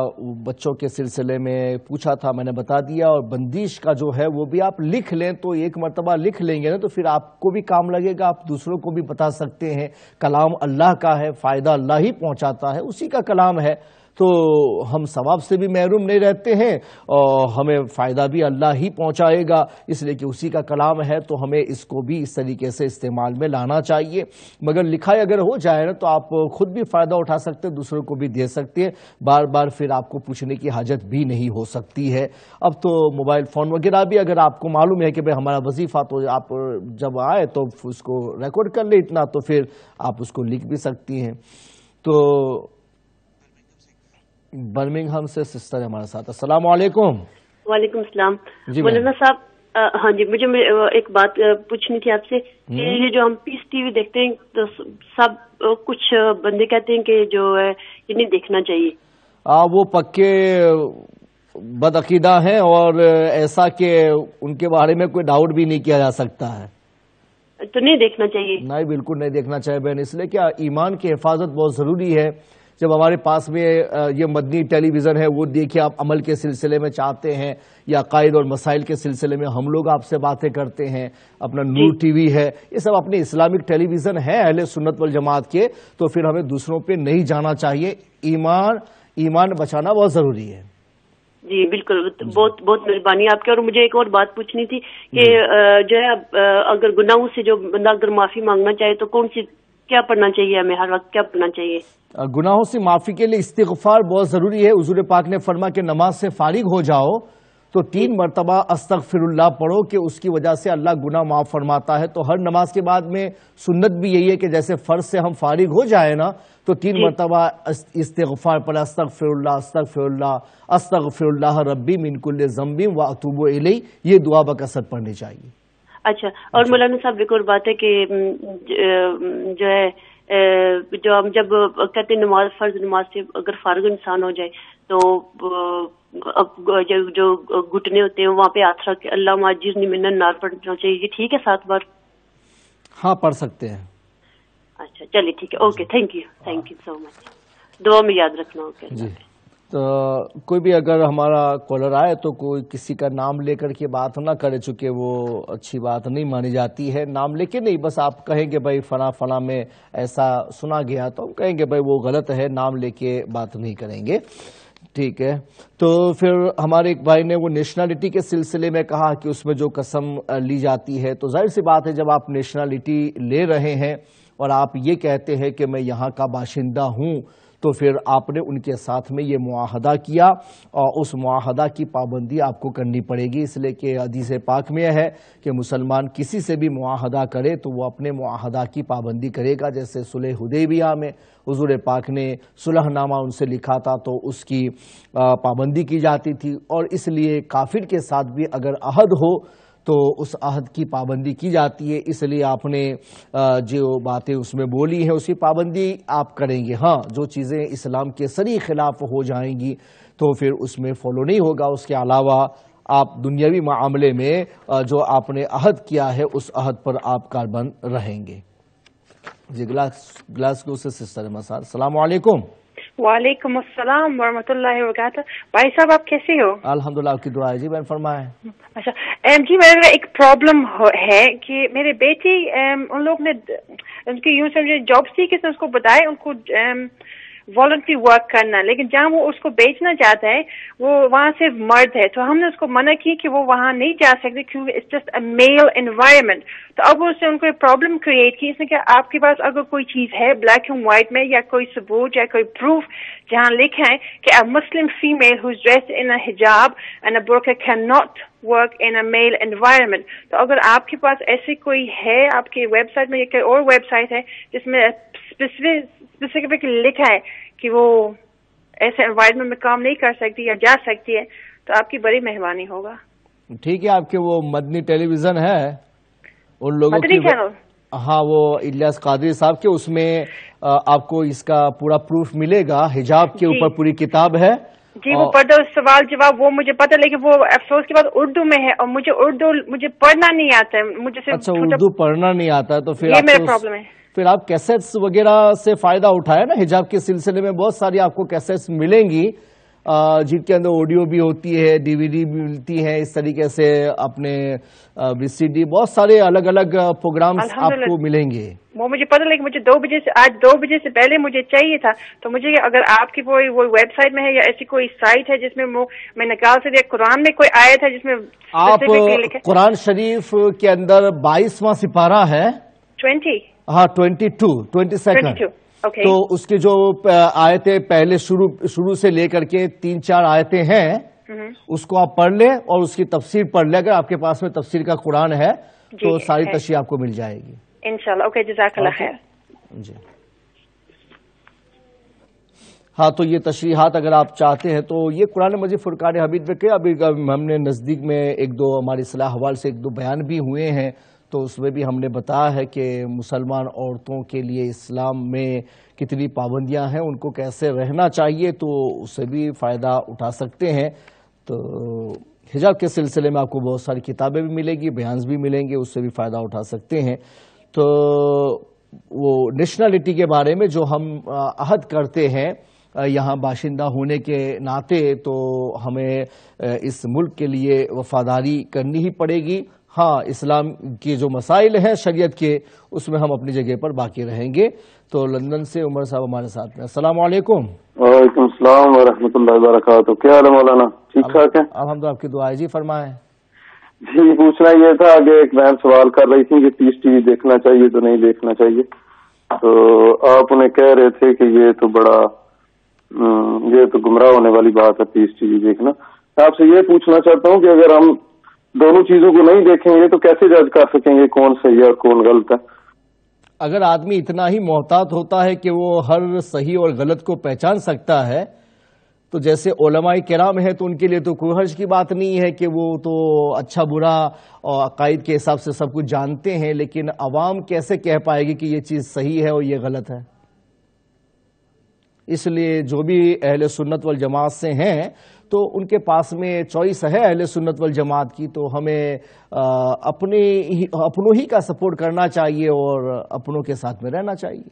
بچوں کے سلسلے میں پوچھا تھا، میں نے بتا دیا. اور بندش کا جو ہے وہ بھی آپ لکھ لیں، تو ایک مرتبہ لکھ لیں گے نا تو پھر آپ کو بھی کام لگے گا، آپ دوسروں کو بھی بتا سکتے ہیں. کلام اللہ کا ہے، فائدہ اللہ ہی پہنچاتا ہے، اسی کا کلام ہے، تو ہم ثواب سے بھی محروم نہیں رہتے ہیں، اور ہمیں فائدہ بھی اللہ ہی پہنچائے گا، اس لیے کہ اسی کا کلام ہے. تو ہمیں اس کو بھی اس طریقے سے استعمال میں لانا چاہیے. مگر لکھائی اگر ہو جائے نا تو آپ خود بھی فائدہ اٹھا سکتے ہیں، دوسروں کو بھی دے سکتے ہیں. بار بار پھر آپ کو پوچھنے کی حاجت بھی نہیں ہو سکتی ہے. اب تو موبائل فون وغیرہ بھی اگر آپ کو معلوم ہے کہ بھئی ہمارا وظیفہ، تو آپ جب آئے تو اس کو ریکارڈ کر لیں اتنا، تو پھر آپ اس کو لکھ بھی سکتی ہیں. تو برمنگھم سے سسٹر ہمارے ساتھ. السلام علیکم. وعلیکم السلام. جی مولانا صاحب، ہاں جی، مجھے ایک بات پوچھنی تھی آپ سے کہ یہ جو ہم پیس ٹی وی دیکھتے ہیں تو سب کچھ بندے کہتے ہیں کہ جو ہے یہ نہیں دیکھنا چاہیے. وہ پکے بدعقیدہ ہیں، اور ایسا کہ ان کے بارے میں کوئی ڈاؤٹ بھی نہیں کیا جا سکتا ہے. تو نہیں دیکھنا چاہیے؟ نہیں، بالکل نہیں دیکھنا چاہیے بہن، اس لیے کہ ایمان کی حفاظت بہت ضروری ہے. جب ہمارے پاس میں یہ مدنی ٹیلی ویژن ہے، وہ دیکھیں آپ عمل کے سلسلے میں چاہتے ہیں، یا عقائد اور مسائل کے سلسلے میں ہم لوگ آپ سے باتیں کرتے ہیں. اپنا نور ٹی وی ہے، یہ سب اپنے اسلامک ٹیلی ویژن ہے اہل سنت والجماعت کے. تو پھر ہمیں دوسروں پہ نہیں جانا چاہیے. ایمان بچانا بہت ضروری ہے. جی بالکل، بہت بہت مہربانی آپ کی. اور مجھے ایک اور بات پوچھنی تھی کہ جو ہے اگر گناہوں سے جو بندہ اگر معافی مانگنا چاہے تو کیا پڑھنا چاہیے؟ ہمیں ہر وقت کیا پڑھنا چاہیے؟ گناہوں سے معافی کے لیے استغفار بہت ضروری ہے. حضور پاک نے فرمایا کہ نماز سے فارغ ہو جاؤ تو 3 مرتبہ استغفر اللہ پڑھو، کہ اس کی وجہ سے اللہ گناہ معاف فرماتا ہے. تو ہر نماز کے بعد میں سنت بھی یہی ہے کہ جیسے فرض سے ہم فارغ ہو جائے نا تو 3 مرتبہ استغفار پڑھا، استغفر اللہ استغفر اللہ استغفر اللہ ربی من کل ذنب واتوب الیہ. یہ دعا بکثرت پڑھنی چاہیے. اچھا، اور مولانا صاحب ایک اور بات ہے کہ جو ہے جو ہم جب کہتے ہیں نماز، فرض نماز سے اگر فارغ انسان ہو جائے تو جو گھٹنے ہوتے ہیں وہاں پہ ہاتھ رکھ کے اللہ اجرنی من النار پڑھنا چاہیے. یہ ٹھیک ہے 7 بار؟ ہاں پڑھ سکتے ہیں. اچھا چلیے ٹھیک ہے، اوکے، تھینک یو سو مچ. دعا میں یاد رکھنا. اوکے جی. تو کوئی بھی اگر ہمارا کالر آئے تو کوئی کسی کا نام لے کر کے بات نہ کرے، چونکہ وہ اچھی بات نہیں مانی جاتی ہے. نام لے کے نہیں، بس آپ کہیں گے بھائی فلاں فلاں میں ایسا سنا گیا، تو ہم کہیں گے بھائی وہ غلط ہے، نام لے کے بات نہیں کریں گے. ٹھیک ہے. تو پھر ہمارے ایک بھائی نے وہ نیشنلٹی کے سلسلے میں کہا کہ اس میں جو قسم لی جاتی ہے، تو ظاہر سی بات ہے جب آپ نیشنلٹی لے رہے ہیں اور آپ یہ کہتے ہیں کہ میں یہاں کا باشندہ ہوں، تو پھر آپ نے ان کے ساتھ میں یہ معاہدہ کیا اور اس معاہدہ کی پابندی آپ کو کرنی پڑے گی، اس لیے کہ حدیث پاک میں ہے کہ مسلمان کسی سے بھی معاہدہ کرے تو وہ اپنے معاہدہ کی پابندی کرے گا۔ جیسے صلح حدیبیہ میں حضور پاک نے صلح نامہ ان سے لکھا تھا تو اس کی پابندی کی جاتی تھی، اور اس لیے کافر کے ساتھ بھی اگر عہد ہو تو اس عہد کی پابندی کی جاتی ہے۔ اس لیے آپ نے جو باتیں اس میں بولی ہیں اس کی پابندی آپ کریں گے۔ ہاں، جو چیزیں اسلام کے صریح خلاف ہو جائیں گی تو پھر اس میں فالو نہیں ہوگا۔ اس کے علاوہ آپ دنیاوی معاملے میں جو آپ نے عہد کیا ہے اس عہد پر آپ کاربند رہیں گے۔ جی، گلاسگو سے سسٹر مسار، السلام علیکم۔ وعلیکم السلام ورحمۃ اللہ وبرکاتہ۔ بھائی صاحب آپ کیسے ہو؟ الحمدللہ، آپ کی دعا ہے۔ جی بہن فرمائیں۔ اچھا جی، میرا ایک پرابلم ہے کہ میرے بیٹی ان لوگ نے ان کی یوں سمجھے جاب سیکرز نے اس کو بتایا ان کو والنٹری ورک کرنا، لیکن جہاں وہ اس کو بیچنا چاہتا ہے وہ وہاں سے مرد ہے، تو ہم نے اس کو منع کی کہ وہ وہاں نہیں جا سکتے کیونکہ it's just a male environment. تو اب اس نے ان کو پرابلم کریٹ کی، اس نے کہا آپ کے پاس اگر کوئی چیز ہے بلیک اینڈ وائٹ میں یا کوئی ثبوت یا کوئی پروف جہاں لکھا ہے کہ a Muslim female who's dressed in a hijab and a burqa cannot work in a male environment، تو اگر آپ کے پاس ایسی کوئی ہے آپ کی ویب سائٹ میں یا کوئی اور ویب سائٹ ہے جس میں اسپیسیفکلی لکھا ہے کہ وہ ایسے انوائرمنٹ میں کام نہیں کر سکتی یا جا سکتی ہے تو آپ کی بڑی مہربانی ہوگا۔ ٹھیک ہے، آپ کے وہ مدنی ٹیلی ویژن ہے ان لوگوں مدنی کی، چینل، ہاں وہ الیاس قادری صاحب کے، اس میں آپ کو اس کا پورا پروف ملے گا، حجاب کے اوپر پوری کتاب ہے۔ جی وہ پڑھو سوال جواب وہ مجھے پتہ، لیکن وہ افسوس کی بات اردو میں ہے اور مجھے اردو پڑھنا نہیں آتا ہے، مجھے صرف اچھا اردو پڑھنا نہیں آتا ہے، تو پھر یہ میرا پرابلم ہے۔ پھر آپ کیسٹس وغیرہ سے فائدہ اٹھائے نا، حجاب کے سلسلے میں بہت ساری آپ کو کیسٹس ملیں گی جن کے اندر آڈیو بھی ہوتی ہے، ڈی وی ڈی بھی ملتی ہے، اس طریقے سے اپنے وی سی ڈی، بہت سارے الگ الگ پروگرامز آپ کو ملیں گے۔ وہ مجھے پتہ، لیکن مجھے 2 بجے سے آج 2 بجے سے پہلے مجھے چاہیے تھا، تو مجھے اگر آپ کی کوئی وہ ویب سائٹ میں ہے یا ایسی کوئی سائٹ ہے جس میں میں نکال سے دیا قرآن میں کوئی آیت ہے جس میں آپ قرآن شریف کے اندر 22واں سپارہ ہے 20 ہاں 22 تو اس کی جو آیتیں پہلے شروع سے لے کر کے 3-4 آیتیں ہیں اس کو آپ پڑھ لیں اور اس کی تفسیر پڑھ لیں۔ اگر آپ کے پاس میں تفسیر کا قرآن ہے تو ساری تشریح آپ کو مل جائے گی انشاءاللہ۔ اوکے، جزاک اللہ خیر۔ جی ہاں، تو یہ تشریحات اگر آپ چاہتے ہیں تو یہ قرآن مجید فرقان حمید میں ابھی ہم نے نزدیک میں 1-2 ہماری اصلاح حوال سے 1-2 بیان بھی ہوئے ہیں، تو اس میں بھی ہم نے بتایا ہے کہ مسلمان عورتوں کے لیے اسلام میں کتنی پابندیاں ہیں، ان کو کیسے رہنا چاہیے، تو اس سے بھی فائدہ اٹھا سکتے ہیں۔ تو حجاب کے سلسلے میں آپ کو بہت ساری کتابیں بھی ملیں گی، بیانز بھی ملیں گے، اس سے بھی فائدہ اٹھا سکتے ہیں۔ تو وہ نیشنلٹی کے بارے میں جو ہم عہد کرتے ہیں یہاں باشندہ ہونے کے ناطے، تو ہمیں اس ملک کے لیے وفاداری کرنی ہی پڑے گی۔ ہاں، اسلام کے جو مسائل ہیں شریعت کے، اس میں ہم اپنی جگہ پر باقی رہیں گے۔ تو لندن سے عمر صاحب ہمارے ساتھ میں، السلام علیکم۔ وعلیکم السلام ورحمۃ اللہ وبرکاتہ۔ کیا حال ہے مولانا؟ ٹھیک ٹھاک ہے؟ الحمدللہ، آپ کی دعا ہے۔ جی فرمائیں۔ جی پوچھنا یہ تھا کہ ایک بہن سوال کر رہی تھی کہ پیس ٹی وی دیکھنا چاہیے تو نہیں دیکھنا چاہیے، تو آپ انہیں کہہ رہے تھے کہ یہ تو گمراہ ہونے والی بات ہے پیس ٹی وی دیکھنا۔ میں آپ سے یہ پوچھنا چاہتا ہوں کہ اگر ہم دونوں چیزوں کو نہیں دیکھیں گے تو کیسے جج کر سکیں گے کون صحیح ہے اور کون غلط ہے؟ اگر آدمی اتنا ہی محتاط ہوتا ہے کہ وہ ہر صحیح اور غلط کو پہچان سکتا ہے، تو جیسے علماء کرام ہیں تو ان کے لیے تو کوئی حرج کی بات نہیں ہے کہ وہ تو اچھا برا اور عقائد کے حساب سے سب کچھ جانتے ہیں، لیکن عوام کیسے کہہ پائے گی کہ یہ چیز صحیح ہے اور یہ غلط ہے؟ اس لیے جو بھی اہل سنت والجماعت سے ہیں تو ان کے پاس میں چوائس ہے اہل سنت والجماعت کی، تو ہمیں اپنوں ہی کا سپورٹ کرنا چاہیے اور اپنوں کے ساتھ میں رہنا چاہیے۔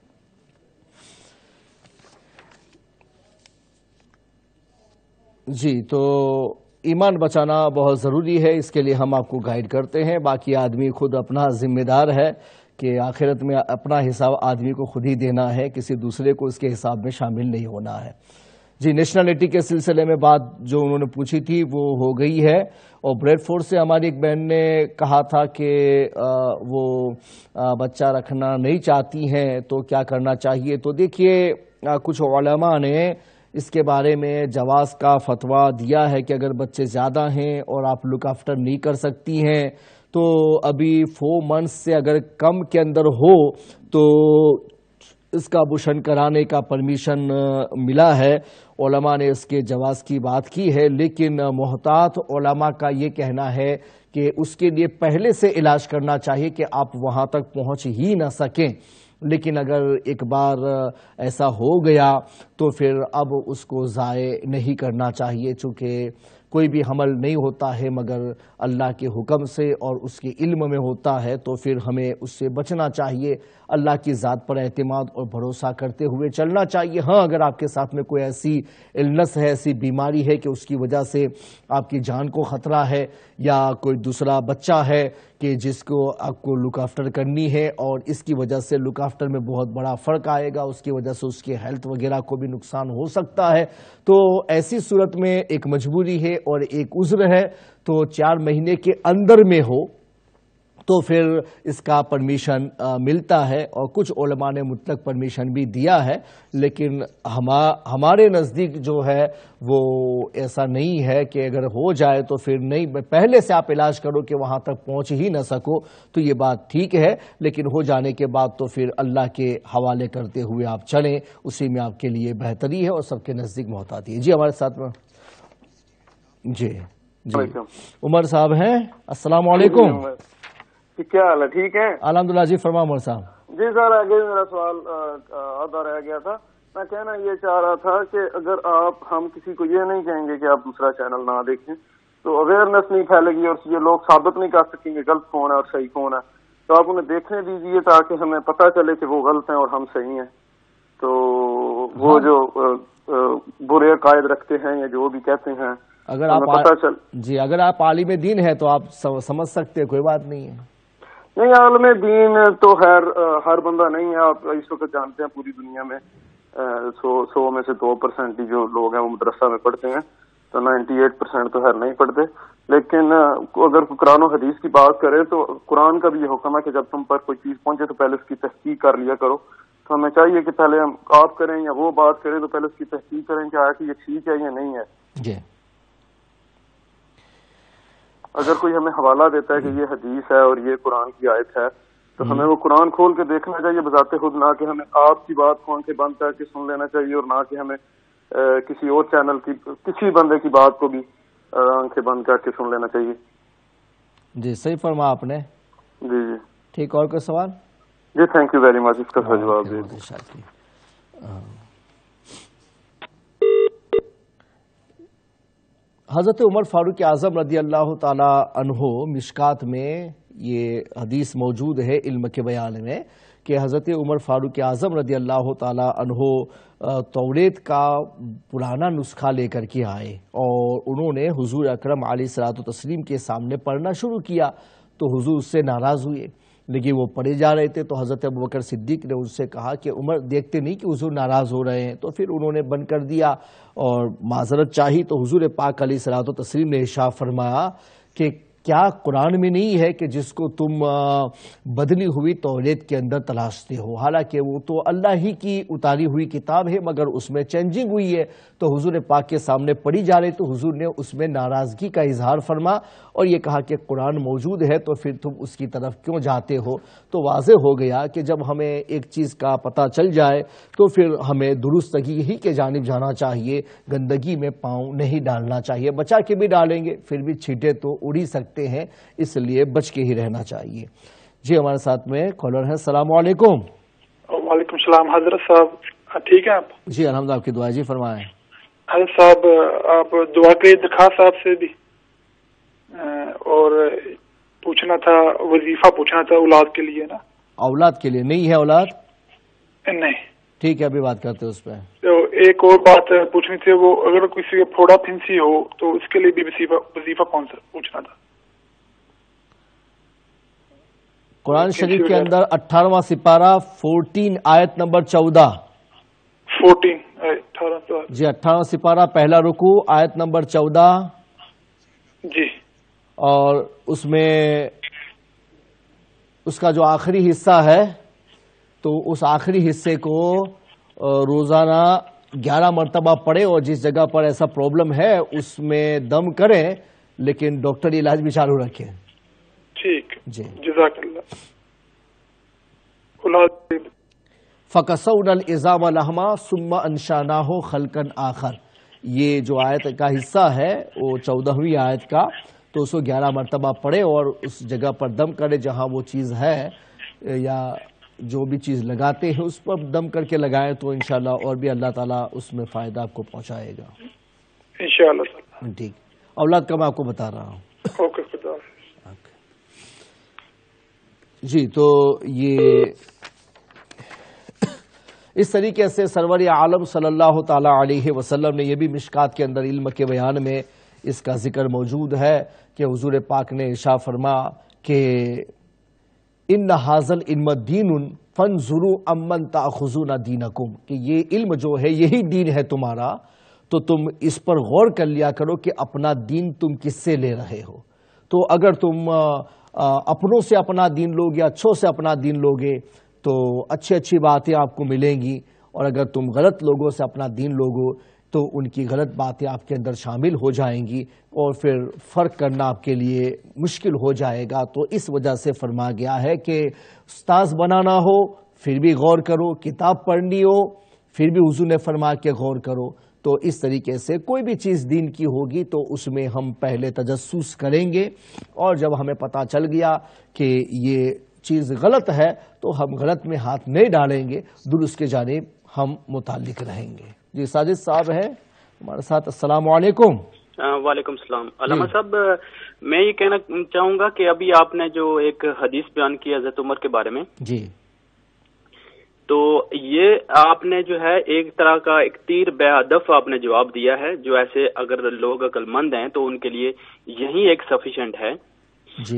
جی، تو ایمان بچانا بہت ضروری ہے، اس کے لیے ہم آپ کو گائیڈ کرتے ہیں۔ باقی آدمی خود اپنا ذمہ دار ہے کہ آخرت میں اپنا حساب آدمی کو خود ہی دینا ہے، کسی دوسرے کو اس کے حساب میں شامل نہیں ہونا ہے۔ جی، نیشنلٹی کے سلسلے میں بات جو انہوں نے پوچھی تھی وہ ہو گئی ہے، اور بریڈ فورڈ سے ہماری ایک بہن نے کہا تھا کہ وہ بچہ رکھنا نہیں چاہتی ہیں تو کیا کرنا چاہیے۔ تو دیکھیے، کچھ علماء نے اس کے بارے میں جواز کا فتویٰ دیا ہے کہ اگر بچے زیادہ ہیں اور آپ لک آفٹر نہیں کر سکتی ہیں تو ابھی 4 months سے اگر کم کے اندر ہو تو اس کا ابورشن کرانے کا پرمیشن ملا ہے. علماء نے اس کے جواز کی بات کی ہے، لیکن محتاط علماء کا یہ کہنا ہے کہ اس کے لیے پہلے سے علاج کرنا چاہیے کہ آپ وہاں تک پہنچ ہی نہ سکیں. لیکن اگر ایک بار ایسا ہو گیا تو پھر اب اس کو ضائع نہیں کرنا چاہیے، چونکہ کوئی بھی حمل نہیں ہوتا ہے مگر اللہ کے حکم سے اور اس کے علم میں ہوتا ہے، تو پھر ہمیں اس سے بچنا چاہیے. اللہ کی ذات پر اعتماد اور بھروسہ کرتے ہوئے چلنا چاہیے. ہاں، اگر آپ کے ساتھ میں کوئی ایسی النس ہے، ایسی بیماری ہے کہ اس کی وجہ سے آپ کی جان کو خطرہ ہے، یا کوئی دوسرا بچہ ہے کہ جس کو آپ کو لک آفٹر کرنی ہے اور اس کی وجہ سے لک آفٹر میں بہت بڑا فرق آئے گا، اس کی وجہ سے اس کی ہیلتھ وغیرہ کو بھی نقصان ہو سکتا ہے، تو ایسی صورت میں ایک مجبوری ہے اور ایک عذر ہے، تو 4 مہینے کے اندر میں ہو تو پھر اس کا پرمیشن ملتا ہے. اور کچھ علماء نے مطلق پرمیشن بھی دیا ہے، لیکن ہمارے نزدیک جو ہے وہ ایسا نہیں ہے کہ اگر ہو جائے تو پھر نہیں، پہلے سے آپ علاج کرو کہ وہاں تک پہنچ ہی نہ سکو تو یہ بات ٹھیک ہے، لیکن ہو جانے کے بعد تو پھر اللہ کے حوالے کرتے ہوئے آپ چلیں، اسی میں آپ کے لیے بہتری ہے اور سب کے نزدیک محتاطی ہے. جی ہمارے ساتھ میں جی عمر صاحب ہیں. السلام علیکم. کیا حال ہے؟ ٹھیک ہے الحمدللہ. جی فرما عمر صاحب. جی سر، آگے میرا سوال آدھا رہ گیا تھا. میں کہنا یہ چاہ رہا تھا کہ اگر ہم کسی کو یہ نہیں کہیں گے کہ آپ دوسرا چینل نہ دیکھیں تو اویئرنیس نہیں پھیلے گی اور یہ لوگ ثابت نہیں کر سکیں گے غلط کون ہے اور صحیح کون ہے. تو آپ انہیں دیکھنے دیجیے تاکہ ہمیں پتہ چلے کہ وہ غلط ہیں اور ہم صحیح ہیں. تو وہ جو برے عقائد رکھتے ہیں یا جو بھی کہتے ہیں، اگر آپ پتہ جی اگر آپ عالم دین ہیں تو آپ سمجھ سکتے ہیں، کوئی بات نہیں ہے. نہیں، عالم دین تو خیر ہر بندہ نہیں ہے. آپ اس وقت جانتے ہیں پوری دنیا میں 100 میں سے 2% ہی جو لوگ ہیں وہ مدرسہ میں پڑھتے ہیں، تو 98% تو خیر نہیں پڑھتے. لیکن اگر قرآن و حدیث کی بات کریں تو قرآن کا بھی یہ حکم ہے کہ جب تم پر کوئی چیز پہنچے تو پہلے اس کی تحقیق کر لیا کرو. تو ہمیں چاہیے کہ پہلے ہم آپ کریں یا وہ بات کریں تو پہلے اس کی تحقیق کریں کہ آیا کہ یہ ٹھیک ہے یا نہیں ہے. جی اگر کوئی ہمیں حوالہ دیتا ہے کہ یہ حدیث ہے اور یہ قرآن کی آیت ہے تو ہمیں وہ قرآن کھول کے دیکھنا چاہیے بذات خود، نہ کہ ہمیں آپ کی بات کو آنکھیں بند کر کے سن لینا چاہیے، اور نہ کہ ہمیں کسی اور چینل کی کسی بندے کی بات کو بھی آنکھیں بند کر کے سن لینا چاہیے. جی صحیح فرما آپ نے. جی جی ٹھیک. اور کوئی سوال؟ جی تھینک یو ویری مچ. اس کا جواب دے دیں. حضرت عمر فاروق اعظم رضی اللہ تعالی عنہ مشکات میں یہ حدیث موجود ہے علم کے بیان میں کہ حضرت عمر فاروق اعظم رضی اللہ تعالی عنہ توریت کا پرانا نسخہ لے کر کے آئے اور انہوں نے حضور اکرم علیہ الصلوۃ والتسلیم کے سامنے پڑھنا شروع کیا تو حضور اس سے ناراض ہوئے، لیکن وہ پڑھے جا رہے تھے. تو حضرت ابوبکر صدیق نے ان سے کہا کہ عمر دیکھتے نہیں کہ حضور ناراض ہو رہے ہیں؟ تو پھر انہوں نے بند کر دیا اور معذرت چاہی. تو حضور پاک علیہ الصلوۃ والتسلیم نے ارشاد فرمایا کہ کیا قرآن میں نہیں ہے کہ جس کو تم بدلی ہوئی توریت کے اندر تلاشتے ہو؟ حالانکہ وہ تو اللہ ہی کی اتاری ہوئی کتاب ہے مگر اس میں چینجنگ ہوئی ہے. تو حضور پاک کے سامنے پڑھی جا رہی تو حضور نے اس میں ناراضگی کا اظہار فرما اور یہ کہا کہ قرآن موجود ہے تو پھر تم اس کی طرف کیوں جاتے ہو؟ تو واضح ہو گیا کہ جب ہمیں ایک چیز کا پتہ چل جائے تو پھر ہمیں درستگی ہی کے جانب جانا چاہیے، گندگی میں پاؤں نہیں ڈالنا چاہیے. بچا کے بھی ڈالیں گے پھر بھی چھینٹے تو اڑ ہی سکتے ہیں، اس لیے بچ کے ہی رہنا چاہیے. جی ہمارے ساتھ میں کالر ہے. السلام علیکم. وعلیکم السلام. حضرت صاحب ٹھیک ہے آپ؟ جی الحمدللہ. آپ کی دعا. جی فرمائیں. حضرت صاحب آپ دعا کے درخواست صاحب سے بھی اور پوچھنا تھا، وظیفہ پوچھنا تھا اولاد کے لیے. نا اولاد کے لیے نہیں ہے اولاد؟ نہیں. ٹھیک ہے ابھی بات کرتے اس پہ. تو ایک اور بات پوچھنی تھی، وہ اگر کسی کو پھوڑا پھنسی ہو تو اس کے لیے بھی وظیفہ کون سا پوچھنا تھا. قرآن شریف کے اندر 18واں سپارہ 14 آیت نمبر 14. 14 جی 18واں سپارہ پہلا رکوع آیت نمبر 14. جی. اور اس میں اس کا جو آخری حصہ ہے تو اس آخری حصے کو روزانہ 11 مرتبہ پڑھیں اور جس جگہ پر ایسا پرابلم ہے اس میں دم کریں، لیکن ڈاکٹری علاج بھی چالو رکھیں. ٹھیک جی جزاک اللہ. فَكَسَوْنَا الْعِظَامَ لَحْمًا ثُمَّ أَنشَأْنَاهُ خَلْقًا آخَرَ. یہ جو آیت کا حصہ ہے وہ 14ویں آیت کا، تو اس کو 11 مرتبہ پڑھے اور اس جگہ پر دم کرے جہاں وہ چیز ہے، یا جو بھی چیز لگاتے ہیں اس پر دم کر کے لگائیں، تو انشاءاللہ اور بھی اللہ تعالیٰ اس میں فائدہ آپ کو پہنچائے گا انشاءاللہ. ٹھیک. اولاد کا میں آپ کو بتا رہا ہوں. اوکے خدا. جی تو یہ اس طریقے سے سرور عالم صلی اللہ تعالی علیہ وسلم نے، یہ بھی مشکات کے اندر علم کے بیان میں اس کا ذکر موجود ہے کہ حضور پاک نے ارشاد فرما کہ ان ھذا العلم دین فانظروا امن تاخذون دینکم، کہ یہ علم جو ہے یہی دین ہے تمہارا، تو تم اس پر غور کر لیا کرو کہ اپنا دین تم کس سے لے رہے ہو. تو اگر تم اپنوں سے اپنا دین لوگے، اچھوں سے اپنا دین لوگے تو اچھی اچھی باتیں آپ کو ملیں گی، اور اگر تم غلط لوگوں سے اپنا دین لوگو تو ان کی غلط باتیں آپ کے اندر شامل ہو جائیں گی اور پھر فرق کرنا آپ کے لیے مشکل ہو جائے گا. تو اس وجہ سے فرما گیا ہے کہ استاذ بنانا ہو پھر بھی غور کرو، کتاب پڑھنی ہو پھر بھی حضور نے فرما کے غور کرو. تو اس طریقے سے کوئی بھی چیز دین کی ہوگی تو اس میں ہم پہلے تجسس کریں گے، اور جب ہمیں پتہ چل گیا کہ یہ چیز غلط ہے تو ہم غلط میں ہاتھ نہیں ڈالیں گے، درست کے جانب ہم متعلق رہیں گے. جی ساجد صاحب ہیں ہمارے ساتھ. السلام علیکم. وعلیکم السلام. علامہ صاحب میں یہ کہنا چاہوں گا کہ ابھی آپ نے جو ایک حدیث بیان کی حضرت عمر کے بارے میں، جی تو یہ آپ نے جو ہے ایک طرح کا ایک تیر بے ہدف آپ نے جواب دیا ہے، جو ایسے اگر لوگ عقل مند ہیں تو ان کے لیے یہی ایک سفیشینٹ ہے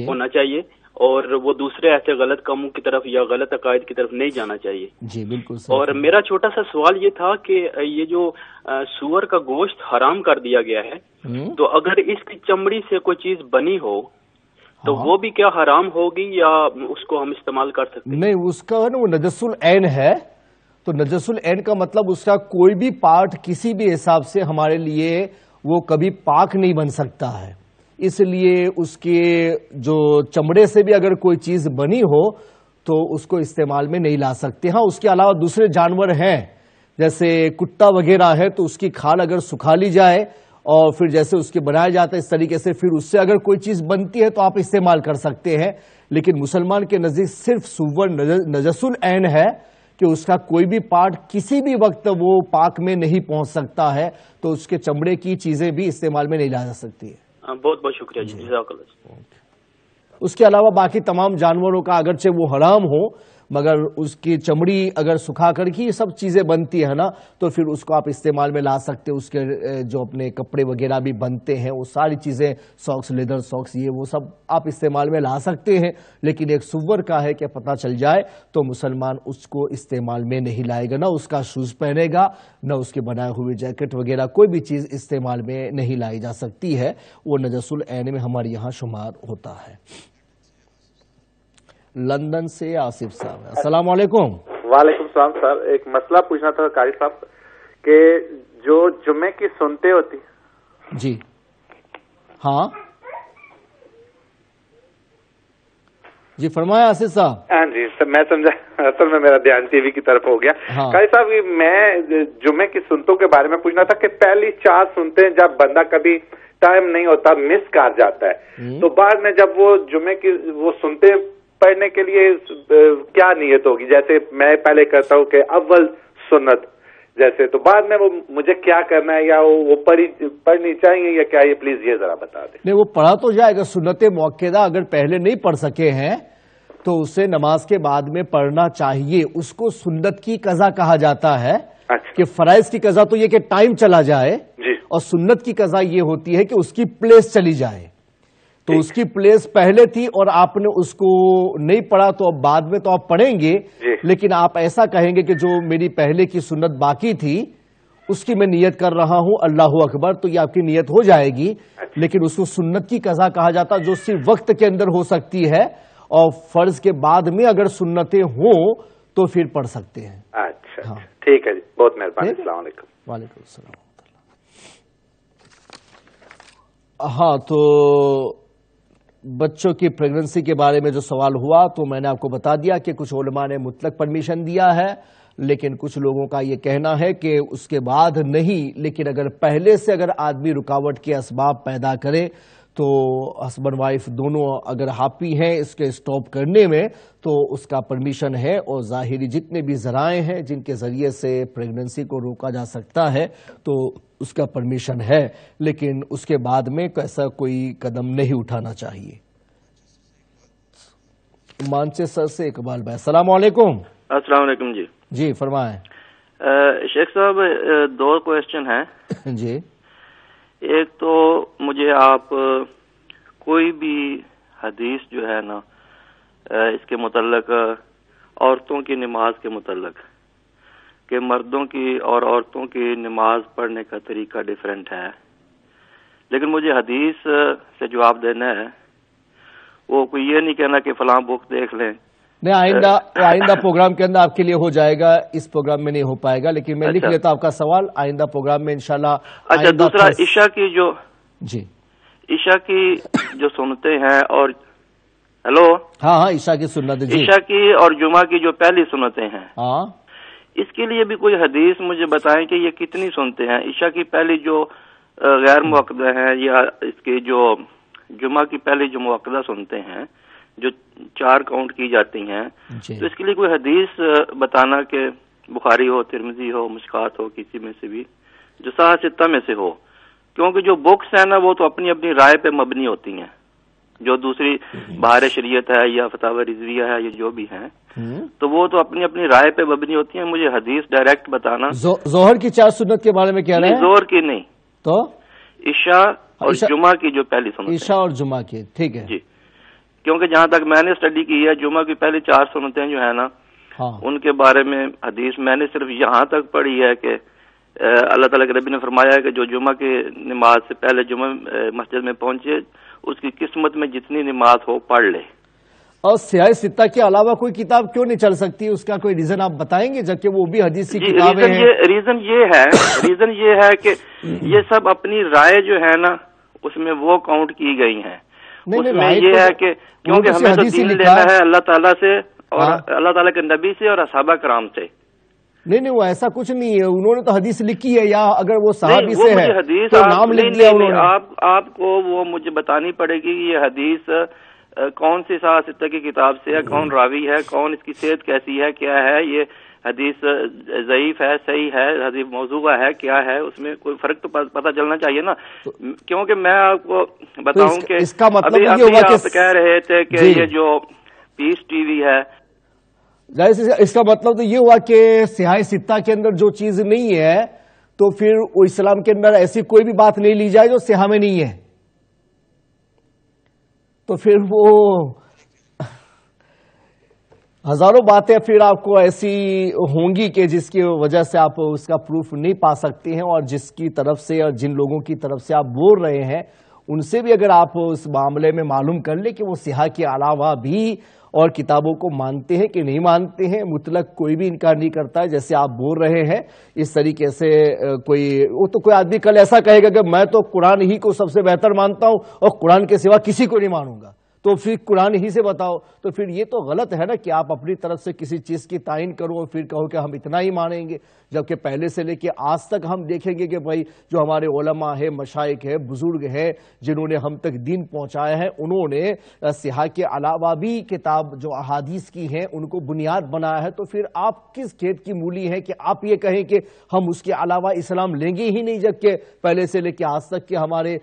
ہونا چاہیے، اور وہ دوسرے ایسے غلط کاموں کی طرف یا غلط عقائد کی طرف نہیں جانا چاہیے. جی بالکل. اور میرا چھوٹا سا سوال یہ تھا کہ یہ جو سور کا گوشت حرام کر دیا گیا ہے، تو اگر اس کی چمڑی سے کوئی چیز بنی ہو تو وہ بھی کیا حرام ہوگی یا اس کو ہم استعمال کر سکتے ہیں؟ نہیں، اس کا وہ نجس العین ہے، تو نجس العین کا مطلب اس کا کوئی بھی پارٹ کسی بھی حساب سے ہمارے لیے وہ کبھی پاک نہیں بن سکتا ہے. اس لیے اس کے جو چمڑے سے بھی اگر کوئی چیز بنی ہو تو اس کو استعمال میں نہیں لا سکتے. ہاں اس کے علاوہ دوسرے جانور ہیں جیسے کتا وغیرہ ہے، تو اس کی کھال اگر سکھا لی جائے اور پھر جیسے اس کے بنایا جاتا ہے اس طریقے سے پھر اس سے اگر کوئی چیز بنتی ہے تو آپ استعمال کر سکتے ہیں. لیکن مسلمان کے نزدیک صرف سور نجس العین ہے کہ اس کا کوئی بھی پارٹ کسی بھی وقت وہ پاک میں نہیں پہنچ سکتا ہے، تو اس کے چمڑے کی چیزیں بھی استعمال میں نہیں لا جا سکتی ہے. بہت بہت شکریہ جی، جزاک اللہ. اس کے علاوہ باقی تمام جانوروں کا اگرچہ وہ حرام ہو مگر اس کی چمڑی اگر سکھا کر کی سب چیزیں بنتی ہے نا، تو پھر اس کو آپ استعمال میں لا سکتے. اس کے جو اپنے کپڑے وغیرہ بھی بنتے ہیں وہ ساری چیزیں، ساکس، لیدر ساکس، یہ وہ سب آپ استعمال میں لا سکتے ہیں. لیکن ایک سور کا ہے کہ پتہ چل جائے تو مسلمان اس کو استعمال میں نہیں لائے گا، نہ اس کا شوز پہنے گا، نہ اس کے بنائے ہوئے جیکٹ وغیرہ، کوئی بھی چیز استعمال میں نہیں لائی جا سکتی ہے. وہ نجس العین میں ہمارے یہاں شمار ہوتا ہے. لندن سے آصف صاحب. السلام علیکم. وعلیکم السلام سر. ایک مسئلہ پوچھنا تھا قاری صاحب کہ جو جمعے کی سنتے ہوتی. جی ہاں جی فرمایا آصف صاحب. ہاں جی سر، میں سمجھا اصل میں میرا دھیان ٹی وی کی طرف ہو گیا. قاری صاحب میں جمعے کی سنتوں کے بارے میں پوچھنا تھا کہ پہلی 4 سنتے جب بندہ کبھی ٹائم نہیں ہوتا مس کر جاتا ہے، تو بعد میں جب وہ جمعے کی وہ سنتے پڑھنے کے لیے کیا نیت ہوگی؟ جیسے میں پہلے کرتا ہوں کہ اول سنت جیسے، تو بعد میں وہ مجھے کیا کرنا ہے یا وہ پڑھنی چاہیے یا کیا؟ یہ پلیز یہ ذرا بتا دیں. نہیں، وہ پڑھا تو جائے گا. سنت موقعہ اگر پہلے نہیں پڑھ سکے ہیں تو اسے نماز کے بعد میں پڑھنا چاہیے. اس کو سنت کی قضا کہا جاتا ہے. کہ فرائض کی قضا تو یہ کہ ٹائم چلا جائے، اور سنت کی قضا یہ ہوتی ہے کہ اس کی پلیس چلی جائے. تو اس کی پلیس پہلے تھی اور آپ نے اس کو نہیں پڑھا تو اب بعد میں تو آپ پڑھیں گے، لیکن آپ ایسا کہیں گے کہ جو میری پہلے کی سنت باقی تھی اس کی میں نیت کر رہا ہوں، اللہ اکبر، تو یہ آپ کی نیت ہو جائے گی. لیکن اس کو سنت کی قضا کہا جاتا جو صرف وقت کے اندر ہو سکتی ہے، اور فرض کے بعد میں اگر سنتیں ہوں تو پھر پڑھ سکتے ہیں. اچھا اچھا ٹھیک ہے جی، بہت مہربانی، السلام علیکم۔ وعلیکم السلام۔ ہاں، تو بچوں کی پریگننسی کے بارے میں جو سوال ہوا تو میں نے آپ کو بتا دیا کہ کچھ علماء نے مطلق پرمیشن دیا ہے، لیکن کچھ لوگوں کا یہ کہنا ہے کہ اس کے بعد نہیں، لیکن اگر پہلے سے اگر آدمی رکاوٹ کے اسباب پیدا کرے تو ہسبینڈ وائف دونوں اگر ہیپی ہیں اس کے سٹاپ کرنے میں تو اس کا پرمیشن ہے، اور ظاہری جتنے بھی ذرائع ہیں جن کے ذریعے سے پریگننسی کو روکا جا سکتا ہے تو اس کا پرمیشن ہے، لیکن اس کے بعد میں ایسا کوئی قدم نہیں اٹھانا چاہیے۔ مانچسٹر سے اقبال بھائی، السلام علیکم۔ السلام علیکم جی۔ جی فرمائیں۔ شیخ صاحب دو کویسچن ہیں جی۔ ایک تو مجھے آپ کوئی بھی حدیث جو ہے نا اس کے متعلق عورتوں کی نماز کے متعلق کہ مردوں کی اور عورتوں کی نماز پڑھنے کا طریقہ ڈیفرنٹ ہے، لیکن مجھے حدیث سے جواب دینا ہے، وہ کوئی یہ نہیں کہنا کہ فلاں بک دیکھ لیں۔ نہیں، آئندہ پروگرام کے اندر آپ کے لیے ہو جائے گا، اس پروگرام میں نہیں ہو پائے گا، لیکن میں لکھ لیتا آپ کا سوال، آئندہ پروگرام میں انشاءاللہ۔ اچھا، دوسرا عشاء کی جو جی عشاء کی جو سنتے ہیں اور ہیلو ہاں عشاء کی سنت، جی عشاء کی اور جمعہ کی جو پہلی سنتیں ہیں، ہاں اس کے لیے بھی کوئی حدیث مجھے بتائیں کہ یہ کتنی سنتے ہیں؟ عشاء کی پہلی جو غیر موقدہ ہیں یا اس کی جو جمعہ کی پہلی جو موقدہ سنتے ہیں جو 4 کاؤنٹ کی جاتی ہیں، تو اس کے لیے کوئی حدیث بتانا کہ بخاری ہو، ترمذی ہو، مشکات ہو، کسی میں سے بھی جو صحاح ستہ میں سے ہو، کیونکہ جو بکس ہیں نا وہ تو اپنی اپنی رائے پہ مبنی ہوتی ہیں، جو دوسری بہار شریعت ہے یا فتاوی رضویہ ہے یا جو بھی ہیں تو وہ تو اپنی اپنی رائے پہ مبنی ہوتی ہیں۔ مجھے حدیث ڈائریکٹ بتانا۔ ظہر کی 4 سنت کے بارے میں کہہ رہے ہیں؟ ظہر کی نہیں، تو عشاء اور جمعہ کی جو پہلی سنت، عشاء اور جمعہ کی، ٹھیک ہے جی، کیونکہ جہاں تک میں نے اسٹڈی کی ہے جمعہ کی پہلی 4 سنتیں جو ہے نا ان کے بارے میں حدیث میں نے صرف یہاں تک پڑھی ہے کہ اللہ تعالیٰ کے نبی نے فرمایا ہے کہ جو جمعہ کی نماز سے پہلے جمعہ مسجد میں پہنچے اس کی قسمت میں جتنی نماز ہو پڑھ لے۔ اور سیاہ ستہ کے علاوہ کوئی کتاب کیوں نہیں چل سکتی؟ اس کا کوئی ریزن آپ بتائیں گے، جبکہ وہ بھی حدیثی کتابیں ہیں؟ ریزن یہ ہے کہ یہ سب اپنی رائے جو ہے نا اس میں وہ کاؤنٹ کی گئی ہیں۔ اس میں یہ ہے کہ کیونکہ ہمیں تو دین لینا ہے اللہ تعالیٰ سے اور اللہ تعالیٰ کے نبی سے اور صحابہ کرام سے۔ نہیں وہ ایسا کچھ نہیں ہے، انہوں نے تو حدیث لکھی ہے، یا اگر وہ صحابی سے ہے تو نام لکھ دیا انہوں نے۔ آپ کو وہ مجھے بتانی پڑے گی کہ یہ حدیث کون سی صحاح ستہ کی کتاب سے ہے، کون راوی ہے، کون اس کی صحت کیسی ہے، کیا ہے، یہ حدیث ضعیف ہے، صحیح ہے، حدیث موضوع ہے، کیا ہے، اس میں کوئی فرق تو پتہ چلنا چاہیے نا۔ کیونکہ میں آپ کو بتاؤں کہ ابھی آپ کہہ رہے تھے کہ یہ جو پیس ٹی وی ہے، اس کا مطلب تو یہ ہوا کہ سیاہ ستہ کے اندر جو چیز نہیں ہے تو پھر وہ اسلام کے اندر ایسی کوئی بھی بات نہیں لی جائے جو سیاہ میں نہیں ہے، تو پھر وہ ہزاروں باتیں پھر آپ کو ایسی ہوں گی کہ جس کی وجہ سے آپ اس کا پروف نہیں پا سکتے ہیں، اور جس کی طرف سے اور جن لوگوں کی طرف سے آپ بول رہے ہیں ان سے بھی اگر آپ اس معاملے میں معلوم کر لیں کہ وہ سیاہ کے علاوہ بھی اور کتابوں کو مانتے ہیں کہ نہیں مانتے ہیں، مطلق کوئی بھی انکار نہیں کرتا ہے جیسے آپ بول رہے ہیں اس طریقے سے۔ کوئی آدمی کل ایسا کہے گا کہ میں تو قرآن ہی کو سب سے بہتر مانتا ہوں اور قرآن کے سوا کسی کو نہیں مانوں گا، تو پھر قرآن ہی سے بتاؤ، تو پھر یہ تو غلط ہے نا کہ آپ اپنی طرف سے کسی چیز کی تعین کرو اور پھر کہو کہ ہم اتنا ہی مانیں گے، جبکہ پہلے سے لے کے آج تک ہم دیکھیں گے کہ بھائی جو ہمارے علماء ہیں، مشائخ ہیں، بزرگ ہیں جنہوں نے ہم تک دین پہنچایا ہے، انہوں نے سیاہ کے علاوہ بھی کتاب جو احادیث کی ہیں ان کو بنیاد بنایا ہے، تو پھر آپ کس کھیت کی مولی ہیں کہ آپ یہ کہیں کہ ہم اس کے علاوہ اسلام لیں گے ہی نہیں، جبکہ پہلے سے لے کے آج تک کے ہمارے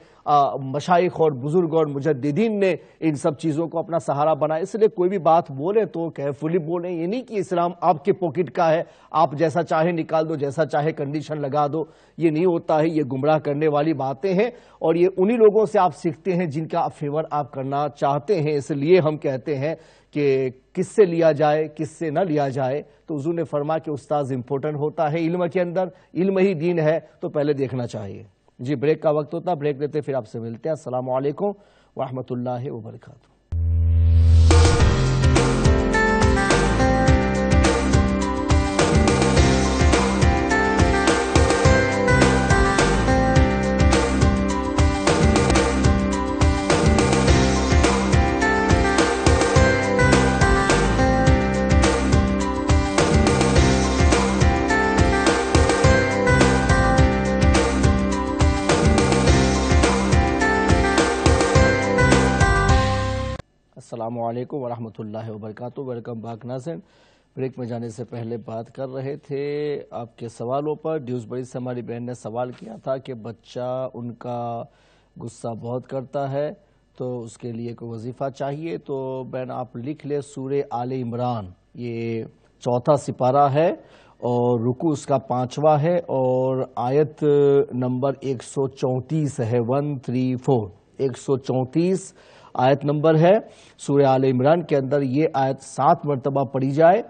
مشائخ اور بزرگ اور مجددین نے ان سب چیزوں کو اپنا سہارا بنایا۔ اس لیے کوئی بھی بات بولیں تو کیئرفلی بولیں، یہ نہیں کہ اسلام آپ کے پاکٹ کا ہے، آپ جیسا چاہے نکال دو، جیسا چاہے کنڈیشن لگا دو، یہ نہیں ہوتا ہے، یہ گمراہ کرنے والی باتیں ہیں، اور یہ انہی لوگوں سے آپ سیکھتے ہیں جن کا فیور آپ کرنا چاہتے ہیں۔ اس لیے ہم کہتے ہیں کہ کس سے لیا جائے کس سے نہ لیا جائے، تو حضور نے فرمایا کہ استاذ امپورٹنٹ ہوتا ہے علم کے اندر، علم ہی دین ہے، تو پہلے دیکھنا چاہیے۔ جی بریک کا وقت ہوتا، بریک لیتے پھر آپ سے ملتے ہیں۔ السلام علیکم ورحمۃ اللہ وبرکاتہ۔ السلام علیکم ورحمۃ اللہ وبرکاتہ. ویلکم بیک ناظرین. بریک میں جانے سے پہلے بات کر رہے تھے آپ کے سوالوں پر. ڈیوزبری سے ہماری بہن نے سوال کیا تھا کہ بچہ ان کا غصہ بہت کرتا ہے تو اس کے لیے کوئی وظیفہ چاہیے. تو بہن آپ لکھ لیں سورہ آل عمران، یہ 4واں سپارہ ہے اور رکوع اس کا 5واں ہے اور آیت نمبر 134 ہے. 134 134 آیت نمبر ہے سورہ آل عمران کے اندر. یہ آیت 7 مرتبہ پڑھی جائے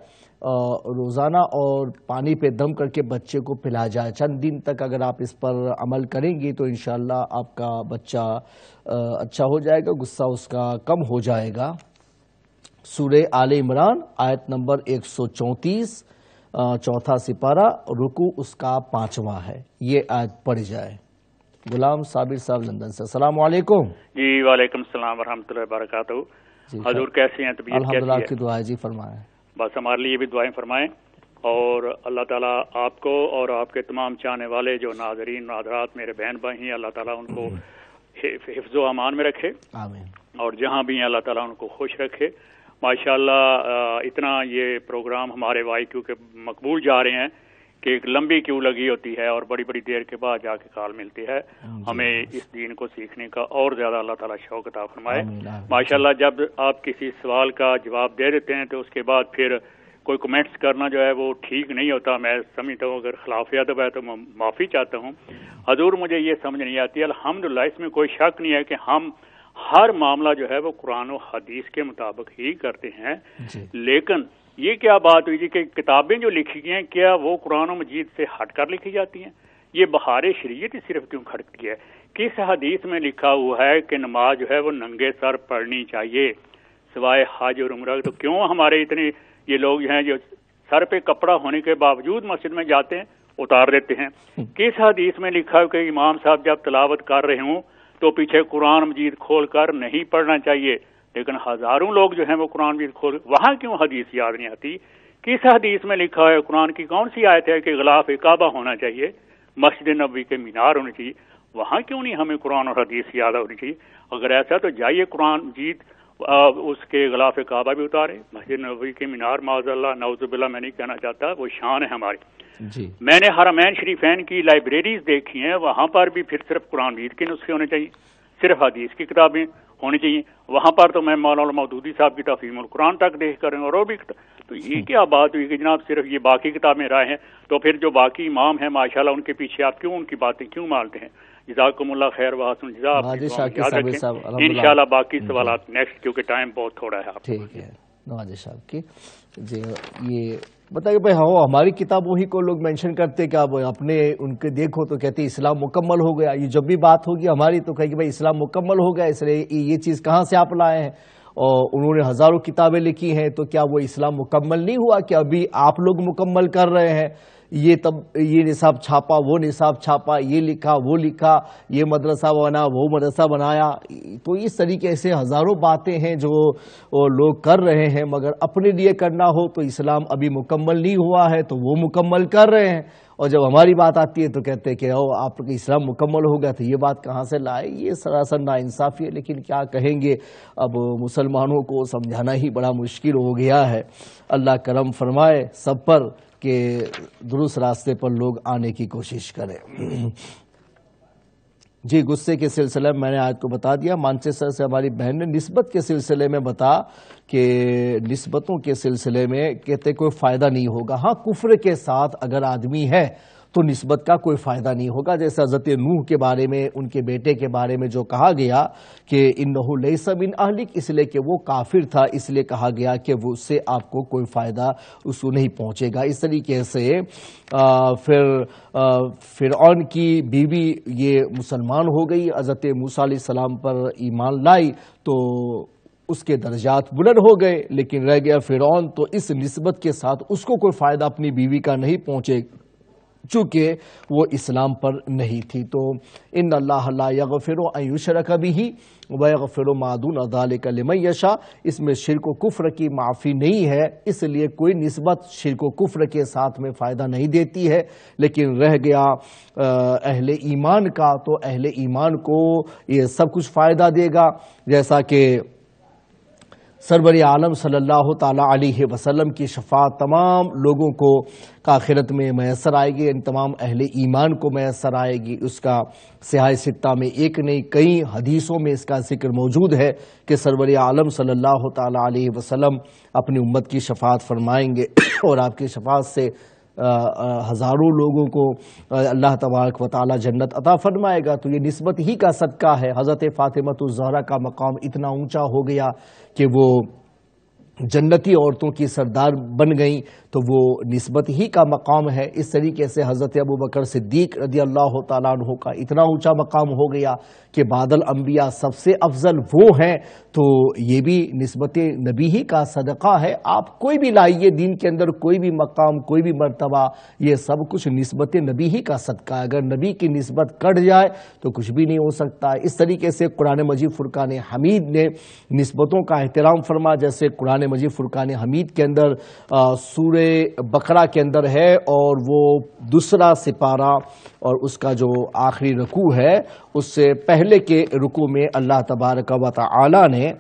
روزانہ اور پانی پہ دم کر کے بچے کو پلا جائے. چند دن تک اگر آپ اس پر عمل کریں گی تو انشاءاللہ آپ کا بچہ اچھا ہو جائے گا، غصہ اس کا کم ہو جائے گا. سورہ آل عمران آیت نمبر 134 4واں سپارہ، رکوع اس کا 5واں ہے. یہ آیت پڑھ جائے. غلام صابر صاحب لندن سے. السلام علیکم. جی وعلیکم السلام ورحمۃ اللہ وبرکاتہ. حضور کیسے ہیں؟ طبیعت الحمدللہ آپ کی دعائیں جی فرمائیں. بس ہمارے لیے بھی دعائیں فرمائیں اور اللہ تعالیٰ آپ کو اور آپ کے تمام چاہنے والے جو ناظرین ناظرات میرے بہن بھائی ہیں اللہ تعالیٰ ان کو حفظ و امان میں رکھے آمین. اور جہاں بھی ہیں اللہ تعالیٰ ان کو خوش رکھے. ماشاءاللہ اتنا یہ پروگرام ہمارے وائی کیو کے مقبول جا رہے ہیں کہ ایک لمبی کیو لگی ہوتی ہے اور بڑی بڑی دیر کے بعد جا کے کال ملتی ہے. ہمیں اس دین کو سیکھنے کا اور زیادہ اللہ تعالیٰ شوق عطا فرمائے. ماشاءاللہ جب آپ کسی سوال کا جواب دے دیتے ہیں تو اس کے بعد پھر کوئی کمنٹس کرنا جو ہے وہ ٹھیک نہیں ہوتا. میں سمجھتا ہوں اگر خلاف ادب ہے تو میں معافی چاہتا ہوں. حضور مجھے یہ سمجھ نہیں آتی. الحمدللہ اس میں کوئی شک نہیں ہے کہ ہم ہر معاملہ جو ہے وہ قرآن و حدیث کے مطابق ہی کرتے ہیں لیکن یہ کیا بات ہوئی جی کہ کتابیں جو لکھی گئی ہیں کیا وہ قرآن و مجید سے ہٹ کر لکھی جاتی ہیں؟ یہ بہار شریعت صرف کیوں کھڑکتی ہے؟ کس حدیث میں لکھا ہوا ہے کہ نماز جو ہے وہ ننگے سر پڑھنی چاہیے سوائے حج اور عمرہ؟ تو کیوں ہمارے اتنے یہ لوگ جو ہیں جو سر پہ کپڑا ہونے کے باوجود مسجد میں جاتے ہیں اتار دیتے ہیں؟ کس حدیث میں لکھا ہے کہ امام صاحب جب تلاوت کر رہے ہوں تو پیچھے قرآن مجید کھول کر نہیں پڑھنا چاہیے لیکن ہزاروں لوگ جو ہیں وہ قرآن مجید کھول وہاں کیوں حدیث یاد نہیں آتی؟ کس حدیث میں لکھا ہے قرآن کی کون سی آیت ہے کہ غلاف کعبہ ہونا چاہیے، مسجد نبوی کے مینار ہونے چاہیے؟ وہاں کیوں نہیں ہمیں قرآن اور حدیث یاد ہونی چاہیے؟ اگر ایسا تو جائیے قرآن مجید اس کے غلاف کعبہ بھی اتارے، مسجد نبوی کے مینار معاذ اللہ نعوذ باللہ میں نہیں کہنا چاہتا وہ شان ہے ہماری. میں نے حرمین شریفین کی لائبریریز دیکھی ہیں وہاں پر بھی پھر صرف قرآن مجید کے نسخے ہونے چاہیے، صرف حدیث کی کتابیں ہونی چاہیے. وہاں پر تو میں مولانا مودودی صاحب کی تفہیم القرآن تک دیکھ کر اور وہ بھی تو یہ کیا بات ہوئی کہ جناب صرف یہ باقی کتابیں رائے ہیں تو پھر جو باقی امام ہیں ماشاءاللہ ان کے پیچھے آپ کیوں ان کی باتیں کیوں مالتے ہیں؟ جزاکم اللہ خیر وحسن جزا. یاد رکھیں انشاءاللہ باقی سوالات نیکسٹ کیونکہ ٹائم بہت تھوڑا ہے. ٹھیک ہے نواز صاحب کی جی یہ بتائیے بھائی ہاں ہماری کتابوں ہی کو لوگ مینشن کرتے کہ اب اپنے ان کے دیکھو تو کہتے اسلام مکمل ہو گیا. یہ جب بھی بات ہوگی ہماری تو کہے کہ بھائی اسلام مکمل ہو گیا اس لیے یہ چیز کہاں سے آپ لائے ہیں اور انہوں نے ہزاروں کتابیں لکھی ہیں تو کیا وہ اسلام مکمل نہیں ہوا کہ ابھی آپ لوگ مکمل کر رہے ہیں؟ یہ تب یہ نصاب چھاپا وہ نصاب چھاپا یہ لکھا وہ لکھا یہ مدرسہ بنا وہ مدرسہ بنایا. تو اس طریقے سے ہزاروں باتیں ہیں جو لوگ کر رہے ہیں مگر اپنے لیے کرنا ہو تو اسلام ابھی مکمل نہیں ہوا ہے تو وہ مکمل کر رہے ہیں اور جب ہماری بات آتی ہے تو کہتے ہیں کہ آپ کا اسلام مکمل ہو گیا تو یہ بات کہاں سے لائے؟ یہ سراسر ناانصافی ہے. لیکن کیا کہیں گے اب مسلمانوں کو سمجھانا ہی بڑا مشکل ہو گیا ہے. اللہ کرم فرمائے سب پر کہ درست راستے پر لوگ آنے کی کوشش کریں. جی غصے کے سلسلے میں نے آج کو بتا دیا. مانچسٹر سے ہماری بہن نے نسبت کے سلسلے میں بتا کہ نسبتوں کے سلسلے میں کہتے کوئی فائدہ نہیں ہوگا. ہاں کفر کے ساتھ اگر آدمی ہے تو نسبت کا کوئی فائدہ نہیں ہوگا. جیسے حضرت نوح کے بارے میں ان کے بیٹے کے بارے میں جو کہا گیا کہ انہ لیس من اہلک اس لیے کہ وہ کافر تھا اس لیے کہا گیا کہ وہ اس سے آپ کو کوئی فائدہ اس کو نہیں پہنچے گا. اس طریقے سے پھر فرعون کی بیوی یہ مسلمان ہو گئی حضرت موسیٰ علیہ السلام پر ایمان لائی تو اس کے درجات بلند ہو گئے لیکن رہ گیا فرعون. تو اس نسبت کے ساتھ اس کو کوئی فائدہ اپنی بیوی کا نہیں پہنچے چونکہ وہ اسلام پر نہیں تھی. تو ان اللہ لا یغفر ان یشرک بہ ویغفر ما دون ذلک لمن یشاء. اس میں شرک و کفر کی معافی نہیں ہے اس لیے کوئی نسبت شرک و کفر کے ساتھ میں فائدہ نہیں دیتی ہے. لیکن رہ گیا اہل ایمان کا تو اہل ایمان کو یہ سب کچھ فائدہ دے گا. جیسا کہ سرور عالم صلی اللہ تعالیٰ علیہ وسلم کی شفاعت تمام لوگوں کو آخرت میں میسر آئے گی، ان تمام اہل ایمان کو میسر آئے گی۔ اس کا صحیح ستہ میں ایک نہیں کئی حدیثوں میں اس کا ذکر موجود ہے کہ سرور عالم صلی اللہ تعالیٰ علیہ وسلم اپنی امت کی شفاعت فرمائیں گے اور آپ کی شفاعت سے ہزاروں لوگوں کو اللہ تبارک و تعالی جنت عطا فرمائے گا۔ تو یہ نسبت ہی کا صدقہ ہے۔ حضرت فاطمہ الزہرا کا مقام اتنا اونچا ہو گیا کہ وہ جنتی عورتوں کی سردار بن گئیں، تو وہ نسبت ہی کا مقام ہے۔ اس طریقے سے حضرت ابوبکر صدیق رضی اللہ تعالیٰ عنہ کا اتنا اونچا مقام ہو گیا کہ بعد الانبیاء سب سے افضل وہ ہیں، تو یہ بھی نسبت نبی ہی کا صدقہ ہے۔ آپ کوئی بھی لائیے دین کے اندر، کوئی بھی مقام، کوئی بھی مرتبہ، یہ سب کچھ نسبت نبی ہی کا صدقہ ہے۔ اگر نبی کی نسبت کٹ جائے تو کچھ بھی نہیں ہو سکتا۔ اس طریقے سے قرآن مجید فرقان حمید نے نسبتوں کا احترام فرما، جیسے قرآن مجید فرقان حمید کے اندر سورہ بقرہ کے اندر ہے، اور وہ دوسرا سپارہ اور اس کا جو آخری رکوع ہے، اس سے پہلے کے رکوع میں اللہ تبارک و تعالی نے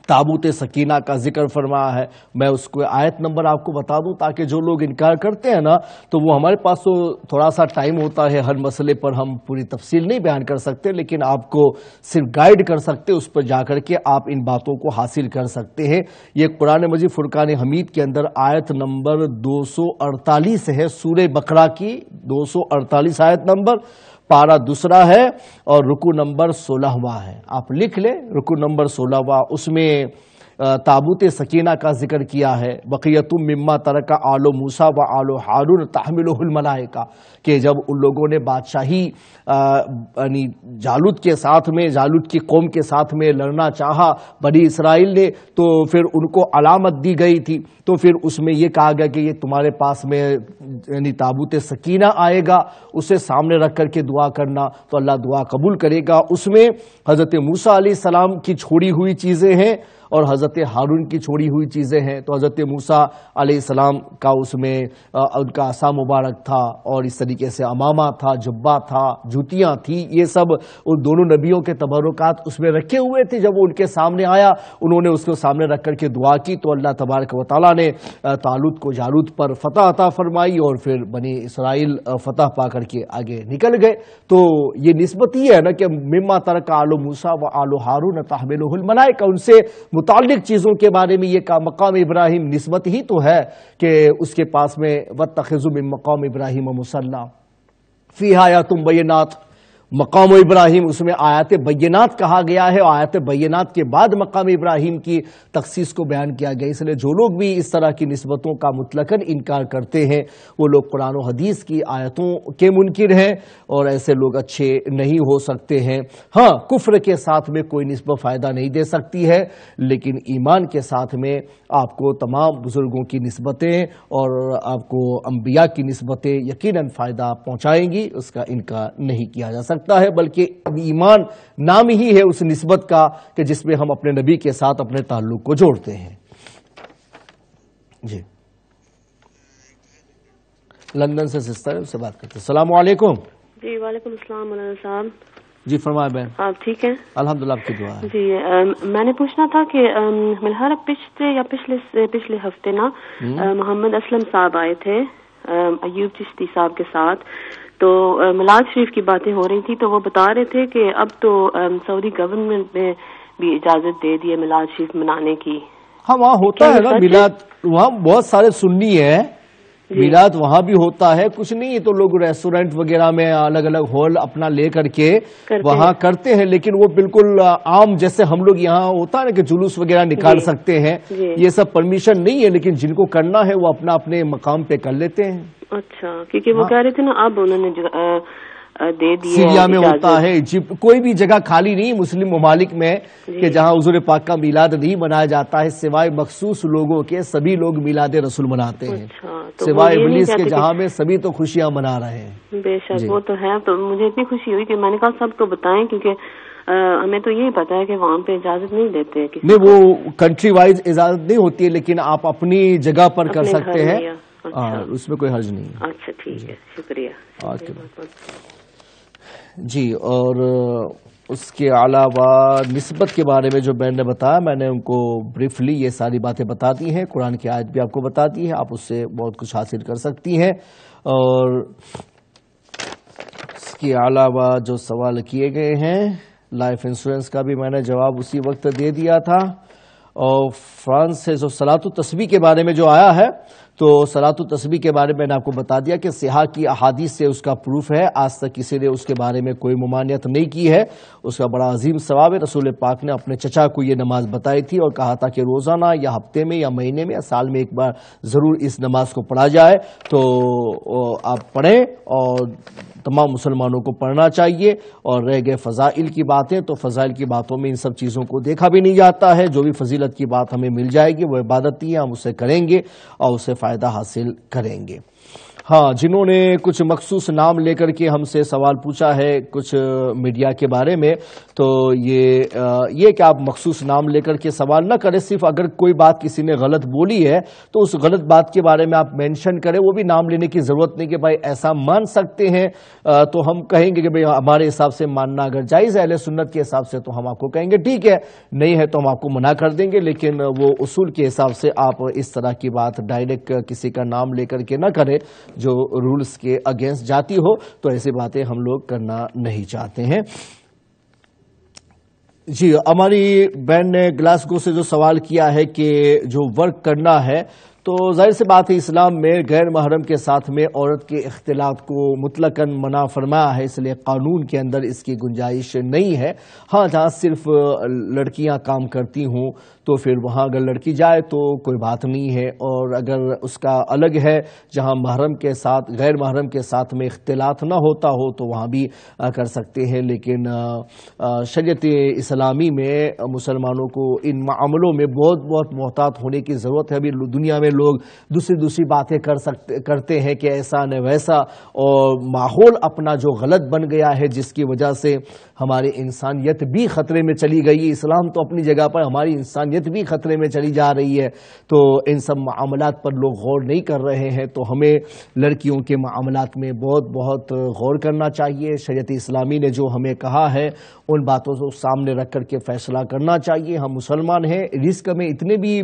تابوت سکینہ کا ذکر فرمایا ہے۔ میں اس کو آیت نمبر آپ کو بتا دوں تاکہ جو لوگ انکار کرتے ہیں نا، تو وہ ہمارے پاس تو تھوڑا سا ٹائم ہوتا ہے، ہر مسئلے پر ہم پوری تفصیل نہیں بیان کر سکتے، لیکن آپ کو صرف گائیڈ کر سکتے، اس پر جا کر کے آپ ان باتوں کو حاصل کر سکتے ہیں۔ یہ قرآن مجید فرقان حمید کے اندر آیت نمبر 248 ہے، سورہ بقرہ کی 248 آیت نمبر، پارہ دوسرا ہے اور رکوع نمبر 16واں ہے۔ آپ لکھ لیں، رکوع نمبر 16واں، اس میں تابوت سکینہ کا ذکر کیا ہے۔ بقیۃ مما ترک آل موسیٰ و آل ہارون تحملہ الملائکہ، کہ جب ان لوگوں نے بادشاہی یعنی جالوت کے ساتھ میں، جالوت کی قوم کے ساتھ میں لڑنا چاہا بنی اسرائیل نے، تو پھر ان کو علامت دی گئی تھی، تو پھر اس میں یہ کہا گیا کہ یہ تمہارے پاس میں یعنی تابوت سکینہ آئے گا، اسے سامنے رکھ کر کے دعا کرنا تو اللہ دعا قبول کرے گا۔ اس میں حضرت موسیٰ علیہ السلام کی چھوڑی ہوئی چیزیں ہیں اور حضرت ہارون کی چھوڑی ہوئی چیزیں ہیں۔ تو حضرت موسیٰ علیہ السلام کا اس میں ان کا عصا مبارک تھا، اور اس طریقے سے امامہ تھا، جبہ تھا، جوتیاں تھیں، یہ سب ان دونوں نبیوں کے تبرکات اس میں رکھے ہوئے تھے۔ جب وہ ان کے سامنے آیا، انہوں نے اس کو سامنے رکھ کر کے دعا کی، تو اللہ تبارک و تعالیٰ نے طالوت کو جالوت پر فتح عطا فرمائی، اور پھر بنی اسرائیل فتح پا کر کے آگے نکل گئے۔ تو یہ نسبت ہی ہے نا کہ مما ترک آل موسیٰ و آل ہارون تحملہ الملائکہ، ان سے متعلق چیزوں کے بارے میں یہ کہا۔ مقام ابراہیم نسبت ہی تو ہے کہ اس کے پاس میں واتخذوا من مقام ابراہیم مصلی فیہا آیات بینات، مقام ابراہیم اس میں آیات بینات کہا گیا ہے، اور آیات بینات کے بعد مقام ابراہیم کی تخصیص کو بیان کیا گیا۔ اس لیے جو لوگ بھی اس طرح کی نسبتوں کا مطلقاً انکار کرتے ہیں، وہ لوگ قرآن و حدیث کی آیتوں کے منکر ہیں، اور ایسے لوگ اچھے نہیں ہو سکتے ہیں۔ ہاں، کفر کے ساتھ میں کوئی نسبت فائدہ نہیں دے سکتی ہے، لیکن ایمان کے ساتھ میں آپ کو تمام بزرگوں کی نسبتیں اور آپ کو انبیاء کی نسبتیں یقیناً فائدہ پہنچائیں گی، اس کا انکار نہیں کیا جا سکتا ہے، بلکہ ایمان نام ہی ہے اس نسبت کا کہ جس میں ہم اپنے نبی کے ساتھ اپنے تعلق کو جوڑتے ہیں۔ جی، لندن سے سسٹر سے بات کرتے ہیں۔ السلام علیکم۔ جی وعلیکم السلام مولانا صاحب۔ جی فرمائے بہن۔ آپ ٹھیک ہیں؟ الحمدللہ، آپ کی دعا ہے۔ جی میں نے پوچھنا تھا کہ ملحر پچھلے ہفتے نا محمد اسلم صاحب آئے تھے ایوب چشتی صاحب کے ساتھ، تو میلاد شریف کی باتیں ہو رہی تھی، تو وہ بتا رہے تھے کہ اب تو سعودی گورنمنٹ نے بھی اجازت دے دی ہے میلاد شریف منانے کی۔ ہاں، وہاں ہوتا ہے نا میلاد، وہاں بہت سارے سنی ہیں، میلاد وہاں بھی ہوتا ہے۔ کچھ نہیں تو لوگ ریسٹورینٹ وغیرہ میں الگ الگ ہال اپنا لے کر کے وہاں کرتے ہیں، لیکن وہ بالکل عام جیسے ہم لوگ یہاں ہوتا ہے نا کہ جلوس وغیرہ نکال سکتے ہیں، یہ سب پرمیشن نہیں ہے، لیکن جن کو کرنا ہے وہ اپنا اپنے مقام پہ کر لیتے ہیں۔ اچھا، کیونکہ وہ کہہ رہے تھے نا اب انہوں نے دے دیے، سیریا میں ہوتا ہے، ایجپٹ، کوئی بھی جگہ خالی نہیں مسلم ممالک میں کہ جہاں حضور پاک کا میلاد نہیں منایا جاتا ہے، سوائے مخصوص لوگوں کے سبھی لوگ میلاد رسول مناتے ہیں، سوائے ابلیس کے جہاں میں سبھی تو خوشیاں منا رہے ہیں۔ بے شک وہ تو ہے، تو مجھے اتنی خوشی ہوئی کہ میں نے کہا سب کو بتائیں، کیونکہ ہمیں تو یہی پتا ہے کہ وہاں پہ اجازت نہیں دیتے۔ نہیں، وہ کنٹری وائز اجازت نہیں ہوتی ہے، لیکن آپ اپنی جگہ پر کر سکتے ہیں، اس میں کوئی حرج نہیں ہے۔ اچھا ٹھیک ہے، شکریہ۔ جی، اور اس کے علاوہ نسبت کے بارے میں جو بہن نے بتایا، میں نے ان کو بریفلی یہ ساری باتیں بتا دی ہیں، قرآن کی آیت بھی آپ کو بتا دی ہے، آپ اس سے بہت کچھ حاصل کر سکتی ہیں. اور اس کے علاوہ جو سوال کیے گئے ہیں، لائف انشورنس کا بھی میں نے جواب اسی وقت دے دیا تھا. اور فرانس سے جو صلاۃ التسبیح کے بارے میں جو آیا ہے، تو صلاۃ التسبیح کے بارے میں نے آپ کو بتا دیا کہ صحاح کی احادیث سے اس کا پروف ہے، آج تک کسی نے اس کے بارے میں کوئی ممانعت نہیں کی ہے. اس کا بڑا عظیم ثواب ہے. رسول پاک نے اپنے چچا کو یہ نماز بتائی تھی اور کہا تھا کہ روزانہ یا ہفتے میں یا مہینے میں یا سال میں ایک بار ضرور اس نماز کو پڑھا جائے. تو آپ پڑھیں اور تمام مسلمانوں کو پڑھنا چاہیے. اور رہ گئے فضائل کی باتیں، تو فضائل کی باتوں میں ان سب چیزوں کو دیکھا بھی نہیں جاتا ہے. جو بھی فضیلت کی بات ہمیں مل جائے گی وہ عبادت ہی ہے، ہم اسے کریں گے اور اسے فائدہ حاصل کریں گے. ہاں، جنہوں نے کچھ مخصوص نام لے کر کے ہم سے سوال پوچھا ہے کچھ میڈیا کے بارے میں، تو یہ کہ آپ مخصوص نام لے کر کے سوال نہ کریں. صرف اگر کوئی بات کسی نے غلط بولی ہے تو اس غلط بات کے بارے میں آپ مینشن کریں. وہ بھی نام لینے کی ضرورت نہیں کہ بھائی ایسا مان سکتے ہیں، تو ہم کہیں گے کہ بھائی ہمارے حساب سے ماننا اگر جائز ہے اہل سنت کے حساب سے، تو ہم آپ کو کہیں گے ٹھیک ہے، نہیں ہے تو ہم آپ کو منع کر دیں گے. لیکن وہ اصول کے حساب سے آپ اس طرح کی بات ڈائریکٹ کسی کا نام لے کر کے نہ کریں جو رولز کے اگینسٹ جاتی ہو. تو ایسی باتیں ہم لوگ کرنا نہیں چاہتے ہیں. جی، ہماری بہن نے گلاسگو سے جو سوال کیا ہے کہ جو ورک کرنا ہے، تو ظاہر سی بات ہے اسلام میں غیر محرم کے ساتھ میں عورت کے اختلاط کو مطلقاً منع فرمایا ہے، اس لیے قانون کے اندر اس کی گنجائش نہیں ہے. ہاں، جہاں صرف لڑکیاں کام کرتی ہوں تو پھر وہاں اگر لڑکی جائے تو کوئی بات نہیں ہے. اور اگر اس کا الگ ہے جہاں محرم کے ساتھ غیر محرم کے ساتھ میں اختلاط نہ ہوتا ہو تو وہاں بھی کر سکتے ہیں. لیکن شریعت اسلامی میں مسلمانوں کو ان معاملوں میں بہت بہت محتاط ہونے کی ضرورت ہے. ابھی دنیا میں لوگ دوسری باتیں کرتے ہیں کہ ایسا نہ ویسا، اور ماحول اپنا جو غلط بن گیا ہے جس کی وجہ سے ہماری انسانیت بھی خطرے میں چلی گئی. اسلام تو اپنی جگہ پر، ہماری انسانیت بھی خطرے میں چلی جا رہی ہے. تو ان سب معاملات پر لوگ غور نہیں کر رہے ہیں. تو ہمیں لڑکیوں کے معاملات میں بہت بہت غور کرنا چاہیے. شریعت اسلامی نے جو ہمیں کہا ہے ان باتوں کو سامنے رکھ کر کے فیصلہ کرنا چاہیے. ہم مسلمان ہیں، رزق میں اتنے بھی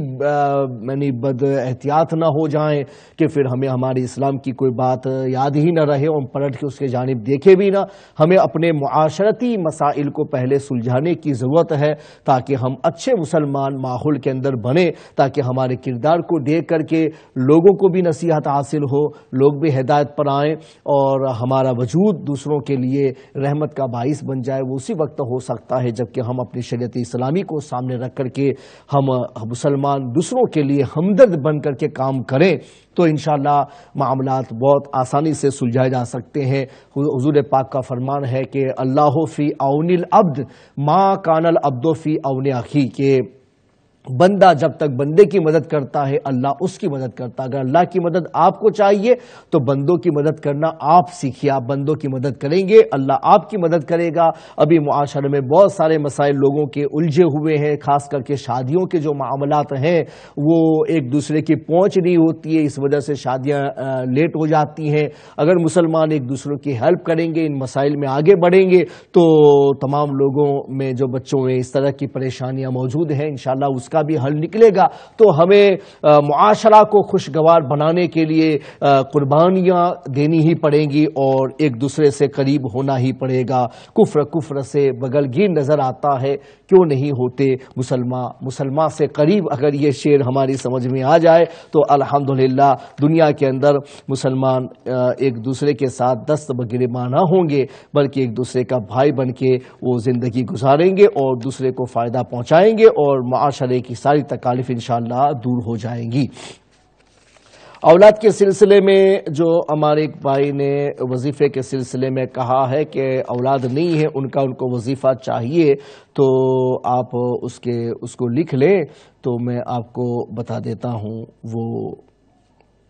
بد احتیاط نہ ہو جائیں کہ پھر ہمیں ہمارے اسلام کی کوئی بات یاد ہی نہ رہے اور پلٹ کے اس کے جانب دیکھے بھی نہ. ہمیں اپنے معاشرتی مسائل کو پہلے سلجھانے کی ضرورت ہے تاکہ ہم اچھے مسلمان ماحول کے اندر بنے، تاکہ ہمارے کردار کو دیکھ کر کے لوگوں کو بھی نصیحت حاصل ہو، لوگ بھی ہدایت پر آئیں اور ہمارا وجود دوسروں کے لیے رحمت کا باعث بن جائے. وہ اسی وقت ہو سکتا ہے جبکہ ہم اپنی شریعت اسلامی کو سامنے رکھ کر کے ہم مسلمان دوسروں کے لیے ہمدرد بن کر کے کام کریں. تو انشاءاللہ معاملات بہت آسانی سے سلجھائے جا سکتے ہیں. حضور پاک کا فرمان ہے کہ اللہ فی عون العبد ما کان العبد فی عون اخی، کہ بندہ جب تک بندے کی مدد کرتا ہے اللہ اس کی مدد کرتا ہے. اگر اللہ کی مدد آپ کو چاہیے تو بندوں کی مدد کرنا آپ سیکھیے. آپ بندوں کی مدد کریں گے اللہ آپ کی مدد کرے گا. ابھی معاشرے میں بہت سارے مسائل لوگوں کے الجھے ہوئے ہیں، خاص کر کے شادیوں کے جو معاملات ہیں وہ ایک دوسرے کی پہنچ نہیں ہوتی ہے، اس وجہ سے شادیاں لیٹ ہو جاتی ہیں. اگر مسلمان ایک دوسرے کی ہیلپ کریں گے، ان مسائل میں آگے بڑھیں گے، تو تمام لوگوں میں جو بچوں میں اس طرح کی پریشانیاں موجود ہیں انشاءاللہ اس کا بھی حل نکلے گا. تو ہمیں معاشرہ کو خوشگوار بنانے کے لیے قربانیاں دینی ہی پڑیں گی اور ایک دوسرے سے قریب ہونا ہی پڑے گا. کفر سے بغلگیر نظر آتا ہے، کیوں نہیں ہوتے مسلمان سے قریب. اگر یہ شعر ہماری سمجھ میں آ جائے تو الحمدللہ دنیا کے اندر مسلمان ایک دوسرے کے ساتھ دست بگریباں نہ ہوں گے، بلکہ ایک دوسرے کا بھائی بن کے وہ زندگی گزاریں گے اور دوسرے کو فائدہ پہنچائیں گے اور معاشرے کی ساری تکالیف انشاءاللہ دور ہو جائیں گی. اولاد کے سلسلے میں جو ہمارے ایک بھائی نے وظیفے کے سلسلے میں کہا ہے کہ اولاد نہیں ہے ان کو وظیفہ چاہیے، تو آپ اس کو لکھ لیں تو میں آپ کو بتا دیتا ہوں. وہ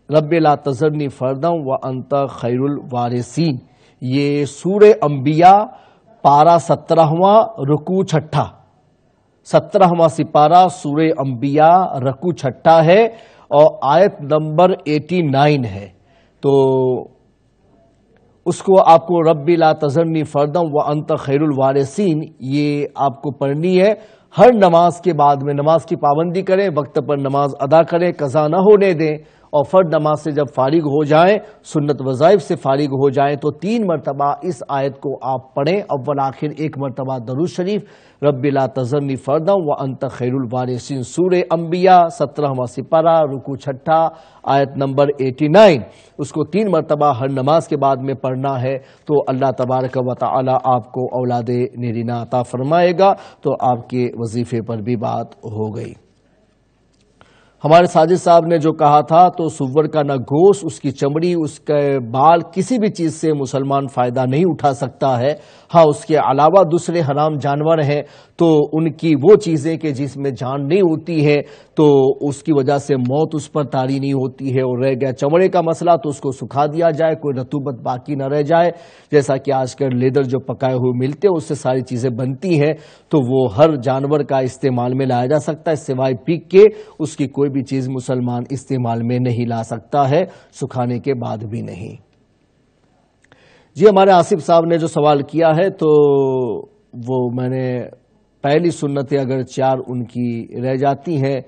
رب لا تذرنی فردا وانت خیر الوارثین، یہ سورہ انبیاء پارہ 17واں رکوع 6، 17واں سپارہ سورہ انبیاء رکوع 6 ہے اور آیت نمبر 89 ہے. تو اس کو آپ کو رب لا تذرنی فردم وانت خیر الوارثین یہ آپ کو پڑھنی ہے ہر نماز کے بعد میں. نماز کی پابندی کریں, وقت پر نماز ادا کریں, قضا نہ ہونے دیں, اور فرد نماز سے جب فارغ ہو جائیں, سنت وظائف سے فارغ ہو جائیں تو 3 مرتبہ اس آیت کو آپ پڑھیں. اول آخر 1 مرتبہ درود شریف, رب لا تذرنی فردم وانت خیر الوارثین, سورہ انبیاء 17واں سپارہ رکوع 6 آیت نمبر 89, اس کو 3 مرتبہ ہر نماز کے بعد میں پڑھنا ہے. تو اللہ تبارک و تعالی آپ کو اولاد نرینہ عطا فرمائے گا. تو آپ کے وظیفے پر بھی بات ہو گئی. ہمارے ساجد صاحب نے جو کہا تھا تو سور کا نہ گوشت, اس کی چمڑی, اس کے بال, کسی بھی چیز سے مسلمان فائدہ نہیں اٹھا سکتا ہے. ہاں اس کے علاوہ دوسرے حرام جانور ہیں تو ان کی وہ چیزیں کہ جس میں جان نہیں ہوتی ہے تو اس کی وجہ سے موت اس پر طاری نہیں ہوتی ہے. اور رہ گیا چمڑے کا مسئلہ تو اس کو سکھا دیا جائے, کوئی رطوبت باقی نہ رہ جائے. جیسا کہ آج کل لیدر جو پکائے ہوئے ملتے ہیں اس سے ساری چیزیں بنتی ہیں تو وہ ہر جانور کا استعمال میں لایا جا سکتا ہے, سوائے پیک کے اس کی کوئی بھی چیز مسلمان استعمال میں نہیں لا سکتا ہے, سکھانے کے بعد بھی نہیں. جی ہمارے آصف صاحب نے جو سوال کیا ہے تو وہ میں نے پہلی سنتیں اگر 4 ان کی رہ جاتی ہیں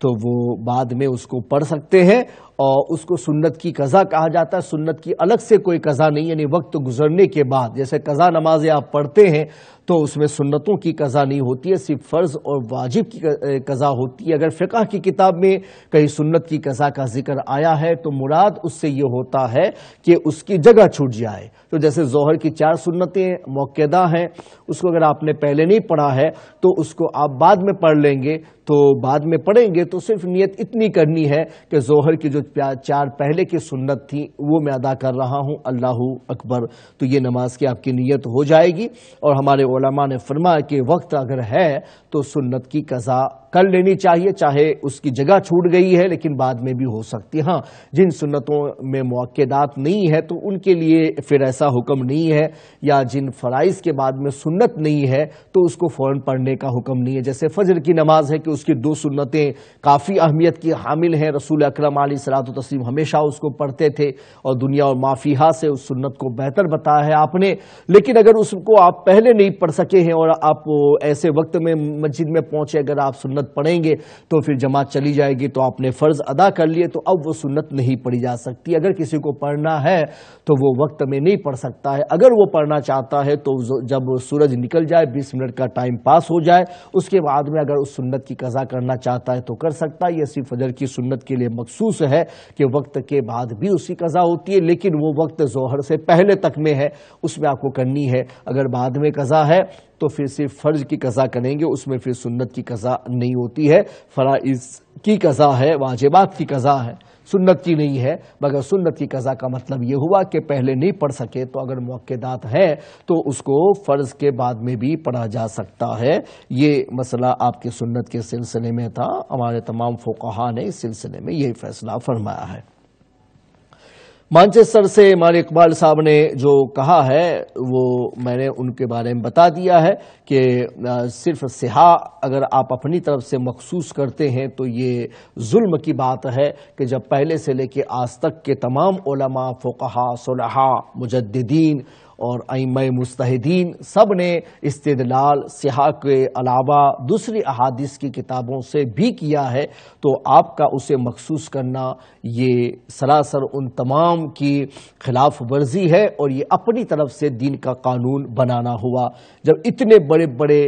تو وہ بعد میں اس کو پڑھ سکتے ہیں, اور اس کو سنت کی قضا کہا جاتا ہے. سنت کی الگ سے کوئی قضا نہیں, یعنی وقت گزرنے کے بعد جیسے قضا نمازیں آپ پڑھتے ہیں تو اس میں سنتوں کی قضا نہیں ہوتی ہے, صرف فرض اور واجب کی قضا ہوتی ہے. اگر فقہ کی کتاب میں کہیں سنت کی قضا کا ذکر آیا ہے تو مراد اس سے یہ ہوتا ہے کہ اس کی جگہ چھوٹ جائے. تو جیسے ظہر کی 4 سنتیں موقعہ ہیں, اس کو اگر آپ نے پہلے نہیں پڑھا ہے تو اس کو آپ بعد میں پڑھ لیں گے, تو بعد میں پڑھیں گے تو صرف نیت اتنی کرنی ہے کہ ظہر کی جو 4 پہلے کی سنت تھی وہ میں ادا کر رہا ہوں, اللہ اکبر, تو یہ نماز کی آپ کی نیت ہو جائے گی. اور ہمارے علماء نے فرمایا کہ وقت اگر ہے تو سنت کی قضا کر لینی چاہیے, چاہے اس کی جگہ چھوٹ گئی ہے لیکن بعد میں بھی ہو سکتی. ہاں جن سنتوں میں موقعات نہیں ہے تو ان کے لیے پھر ایسا حکم نہیں ہے, یا جن فرائض کے بعد میں سنت نہیں ہے تو اس کو فوراً پڑھنے کا حکم نہیں ہے. جیسے فجر کی نماز ہے کہ اس کی 2 سنتیں کافی اہمیت کی حامل ہیں, رسول اکرم علیہ الصلوۃ والتسلیم ہمیشہ اس کو پڑھتے تھے اور دنیا اور ما فیہا سے اس سنت کو بہتر بتایا ہے آپ نے. لیکن اگر اس کو آپ پہلے نہیں پڑھ سکے ہیں اور آپ ایسے وقت میں مسجد میں پہنچے, اگر آپ سنت پڑھیں گے تو پھر جماعت چلی جائے گی تو آپ نے فرض ادا کر لیے, تو اب وہ سنت نہیں پڑھی جا سکتی. اگر کسی کو پڑھنا ہے تو وہ وقت میں نہیں پڑھ سکتا ہے. اگر وہ پڑھنا چاہتا ہے تو جب سورج نکل جائے, 20 منٹ کا ٹائم پاس ہو جائے, اس کے بعد میں اگر اس سنت کی قضا کرنا چاہتا ہے تو کر سکتا ہے. یہ صرف فجر کی سنت کے لیے مخصوص ہے کہ وقت کے بعد بھی اس کی قضا ہوتی ہے, لیکن وہ وقت ظہر سے پہلے تک میں ہے, اس میں آپ کو کرنی ہے. اگر بعد میں قضا ہے تو پھر صرف فرض کی قضا کریں گے, اس میں پھر سنت کی قضا نہیں ہوتی ہے. فرائض کی قضا ہے, واجبات کی قضا ہے, سنت کی نہیں ہے. مگر سنت کی قضا کا مطلب یہ ہوا کہ پہلے نہیں پڑھ سکے تو اگر موقعات ہیں تو اس کو فرض کے بعد میں بھی پڑھا جا سکتا ہے. یہ مسئلہ آپ کے سنت کے سلسلے میں تھا. ہمارے تمام فقہا نے اس سلسلے میں یہی فیصلہ فرمایا ہے. مانچسٹر سے ہمارے اقبال صاحب نے جو کہا ہے وہ میں نے ان کے بارے میں بتا دیا ہے کہ صرف سیاح اگر آپ اپنی طرف سے مخصوص کرتے ہیں تو یہ ظلم کی بات ہے کہ جب پہلے سے لے کے آج تک کے تمام علماء, فقہا, صلحاء, مجددین اور ائمہ مجتہدین سب نے استدلال سیاح کے علاوہ دوسری احادیث کی کتابوں سے بھی کیا ہے, تو آپ کا اسے مخصوص کرنا یہ سراسر ان تمام کی خلاف ورزی ہے اور یہ اپنی طرف سے دین کا قانون بنانا ہوا. جب اتنے بڑے بڑے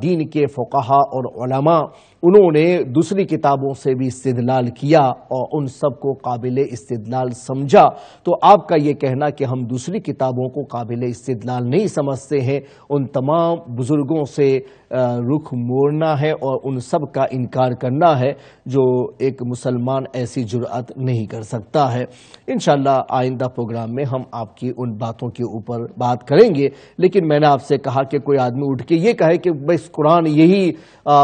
دین کے فقہا اور علماء انہوں نے دوسری کتابوں سے بھی استدلال کیا اور ان سب کو قابل استدلال سمجھا, تو آپ کا یہ کہنا کہ ہم دوسری کتابوں کو قابل استدلال نہیں سمجھتے ہیں, ان تمام بزرگوں سے رخ موڑنا ہے اور ان سب کا انکار کرنا ہے جو ایک مسلمان ایسی جرأت نہیں کر سکتا ہے. انشاءاللہ آئندہ پروگرام میں ہم آپ کی ان باتوں کے اوپر بات کریں گے. لیکن میں نے آپ سے کہا کہ کوئی آدمی اٹھ کے یہ کہے کہ بس قرآن یہی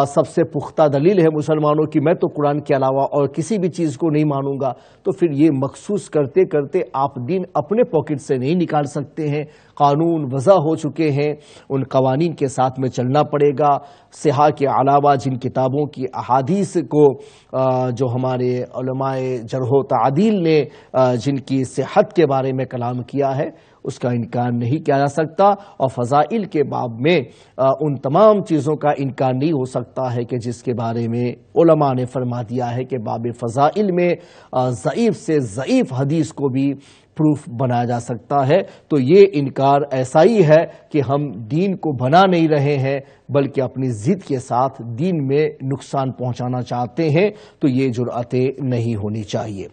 سب سے پختہ دلیل ہے مسلمانوں کی, میں تو قرآن کے علاوہ اور کسی بھی چیز کو نہیں مانوں گا, تو پھر یہ مخصوص کرتے کرتے آپ دین اپنے پاکٹ سے نہیں نکال سکتے ہیں. قانون وضع ہو چکے ہیں, ان قوانین کے ساتھ میں چلنا پڑے گا. سیاح کے علاوہ جن کتابوں کی احادیث کو جو ہمارے علماء جرح و تعدیل نے جن کی صحت کے بارے میں کلام کیا ہے اس کا انکار نہیں کیا جا سکتا، اور فضائل کے باب میں ان تمام چیزوں کا انکار نہیں ہو سکتا ہے کہ جس کے بارے میں علماء نے فرما دیا ہے کہ باب فضائل میں ضعیف سے ضعیف حدیث کو بھی پروف بنایا جا سکتا ہے۔ تو یہ انکار ایسا ہی ہے کہ ہم دین کو بنا نہیں رہے ہیں بلکہ اپنی ضد کے ساتھ دین میں نقصان پہنچانا چاہتے ہیں، تو یہ جرأتیں نہیں ہونی چاہیے۔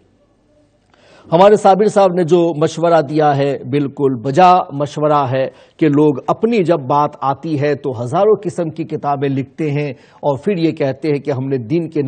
ہمارے صابر صاحب نے جو مشورہ دیا ہے بالکل بجا مشورہ ہے کہ لوگ اپنی جب بات آتی ہے تو ہزاروں قسم کی کتابیں لکھتے ہیں اور پھر یہ کہتے ہیں کہ ہم نے دین کے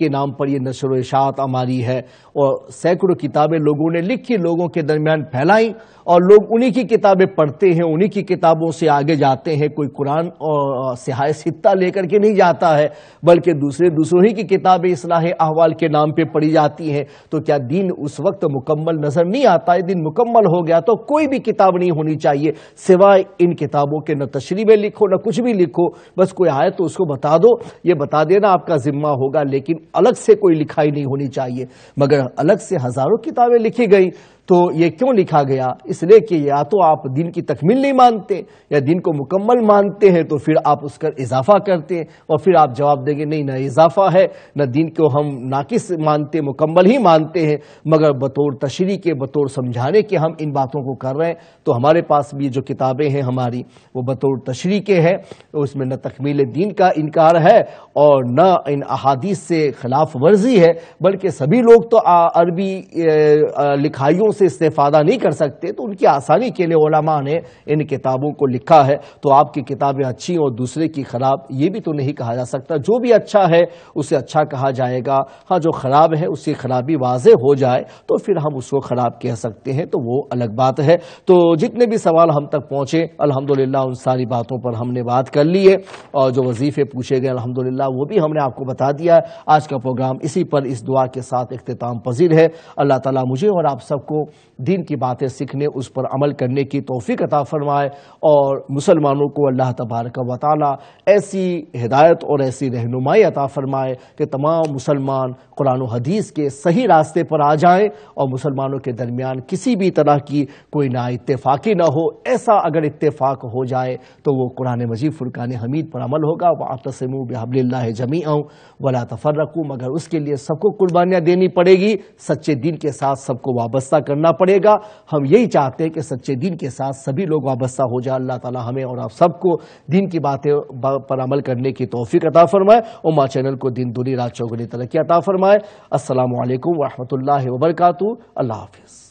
نام پر یہ نشر و اشاعت ہماری ہے، اور سینکڑوں کتابیں لوگوں نے لکھی، لوگوں کے درمیان پھیلائی، اور لوگ انہی کی کتابیں پڑھتے ہیں، انہی کی کتابوں سے آگے جاتے ہیں۔ کوئی قرآن اور صحاح ستہ لے کر کے نہیں جاتا ہے بلکہ دوسروں ہی کی کتابیں اصلاح احوال کے نام پہ پڑھی جاتی ہیں۔ تو کیا دین اس وقت مکمل نظر نہیں آتا ہے؟ دین مکمل ہو گیا تو کوئی بھی کتاب نہیں ہونی چاہیے سوائے ان کتابوں کے، نہ تشریح میں لکھو نہ کچھ بھی لکھو، بس کوئی آئے تو اس کو بتا دو، یہ بتا دینا آپ کا ذمہ ہوگا، لیکن الگ سے کوئی لکھائی نہیں ہونی چاہیے۔ مگر الگ سے ہزاروں کتابیں لکھی گئی تو یہ کیوں لکھا گیا؟ اس لیے کہ یا تو آپ دین کی تکمیل نہیں مانتے یا دین کو مکمل مانتے ہیں تو پھر آپ اس کا اضافہ کرتے ہیں، اور پھر آپ جواب دیں گے نہیں، نہ اضافہ ہے نہ دین کو ہم ناقص مانتے، مکمل ہی مانتے ہیں، مگر بطور تشریح کے، بطور سمجھانے کے ہم ان باتوں کو کر رہے ہیں۔ تو ہمارے پاس بھی جو کتابیں ہیں ہماری وہ بطور تشریح کے ہیں، اس میں نہ تکمیل دین کا انکار ہے اور نہ ان احادیث سے خلاف ورزی ہے، بلکہ سبھی لوگ تو عربی لکھائیوں سے استفادہ نہیں کر سکتے، تو ان کی آسانی کے لیے علماء نے ان کتابوں کو لکھا ہے۔ تو آپ کی کتابیں اچھی اور دوسرے کی خراب، یہ بھی تو نہیں کہا جا سکتا۔ جو بھی اچھا ہے اسے اچھا کہا جائے گا، ہاں جو خراب ہے اس کی خرابی واضح ہو جائے تو پھر ہم اس کو خراب کہہ سکتے ہیں، تو وہ الگ بات ہے۔ تو جتنے بھی سوال ہم تک پہنچے الحمدللہ ان ساری باتوں پر ہم نے بات کر لی ہے، اور جو وظیفے پوچھے گئے الحمدللہ وہ بھی ہم نے آپ کو بتا دیا ہے۔ آج کا پروگرام اسی پر اس دعا کے ساتھ اختتام پذیر ہے۔ اللہ تعالیٰ مجھے اور آپ سب کو دین کی باتیں سیکھنے، اس پر عمل کرنے کی توفیق عطا فرمائے، اور مسلمانوں کو اللہ تبارک و تعالی ایسی ہدایت اور ایسی رہنمائی عطا فرمائے کہ تمام مسلمان قرآن و حدیث کے صحیح راستے پر آ جائیں، اور مسلمانوں کے درمیان کسی بھی طرح کی کوئی نا اتفاقی نہ ہو۔ ایسا اگر اتفاق ہو جائے تو وہ قرآن مجید فرقان حمید پر عمل ہوگا۔ وَاعْتَصِمُوا بِحَبْلِ اللَّهِ جَمِيعًا وَلَا تَفَرَّقُوا، مگر اس کے لیے سب کو قربانیاں دینی پڑے گی، سچے دین کے ساتھ سب کو وابستہ کرنا پڑے گا۔ ہم یہی چاہتے ہیں کہ سچے دین کے ساتھ سبھی لوگ وابستہ ہو جائے۔ اللہ تعالی ہمیں اور آپ سب کو دین کی باتیں پر عمل کرنے کی توفیق عطا فرمائے، اور ماں چینل کو دین دوری رات چوگنی ترقی عطا فرمائے۔ السلام علیکم ورحمۃ اللہ وبرکاتہ۔ اللہ حافظ۔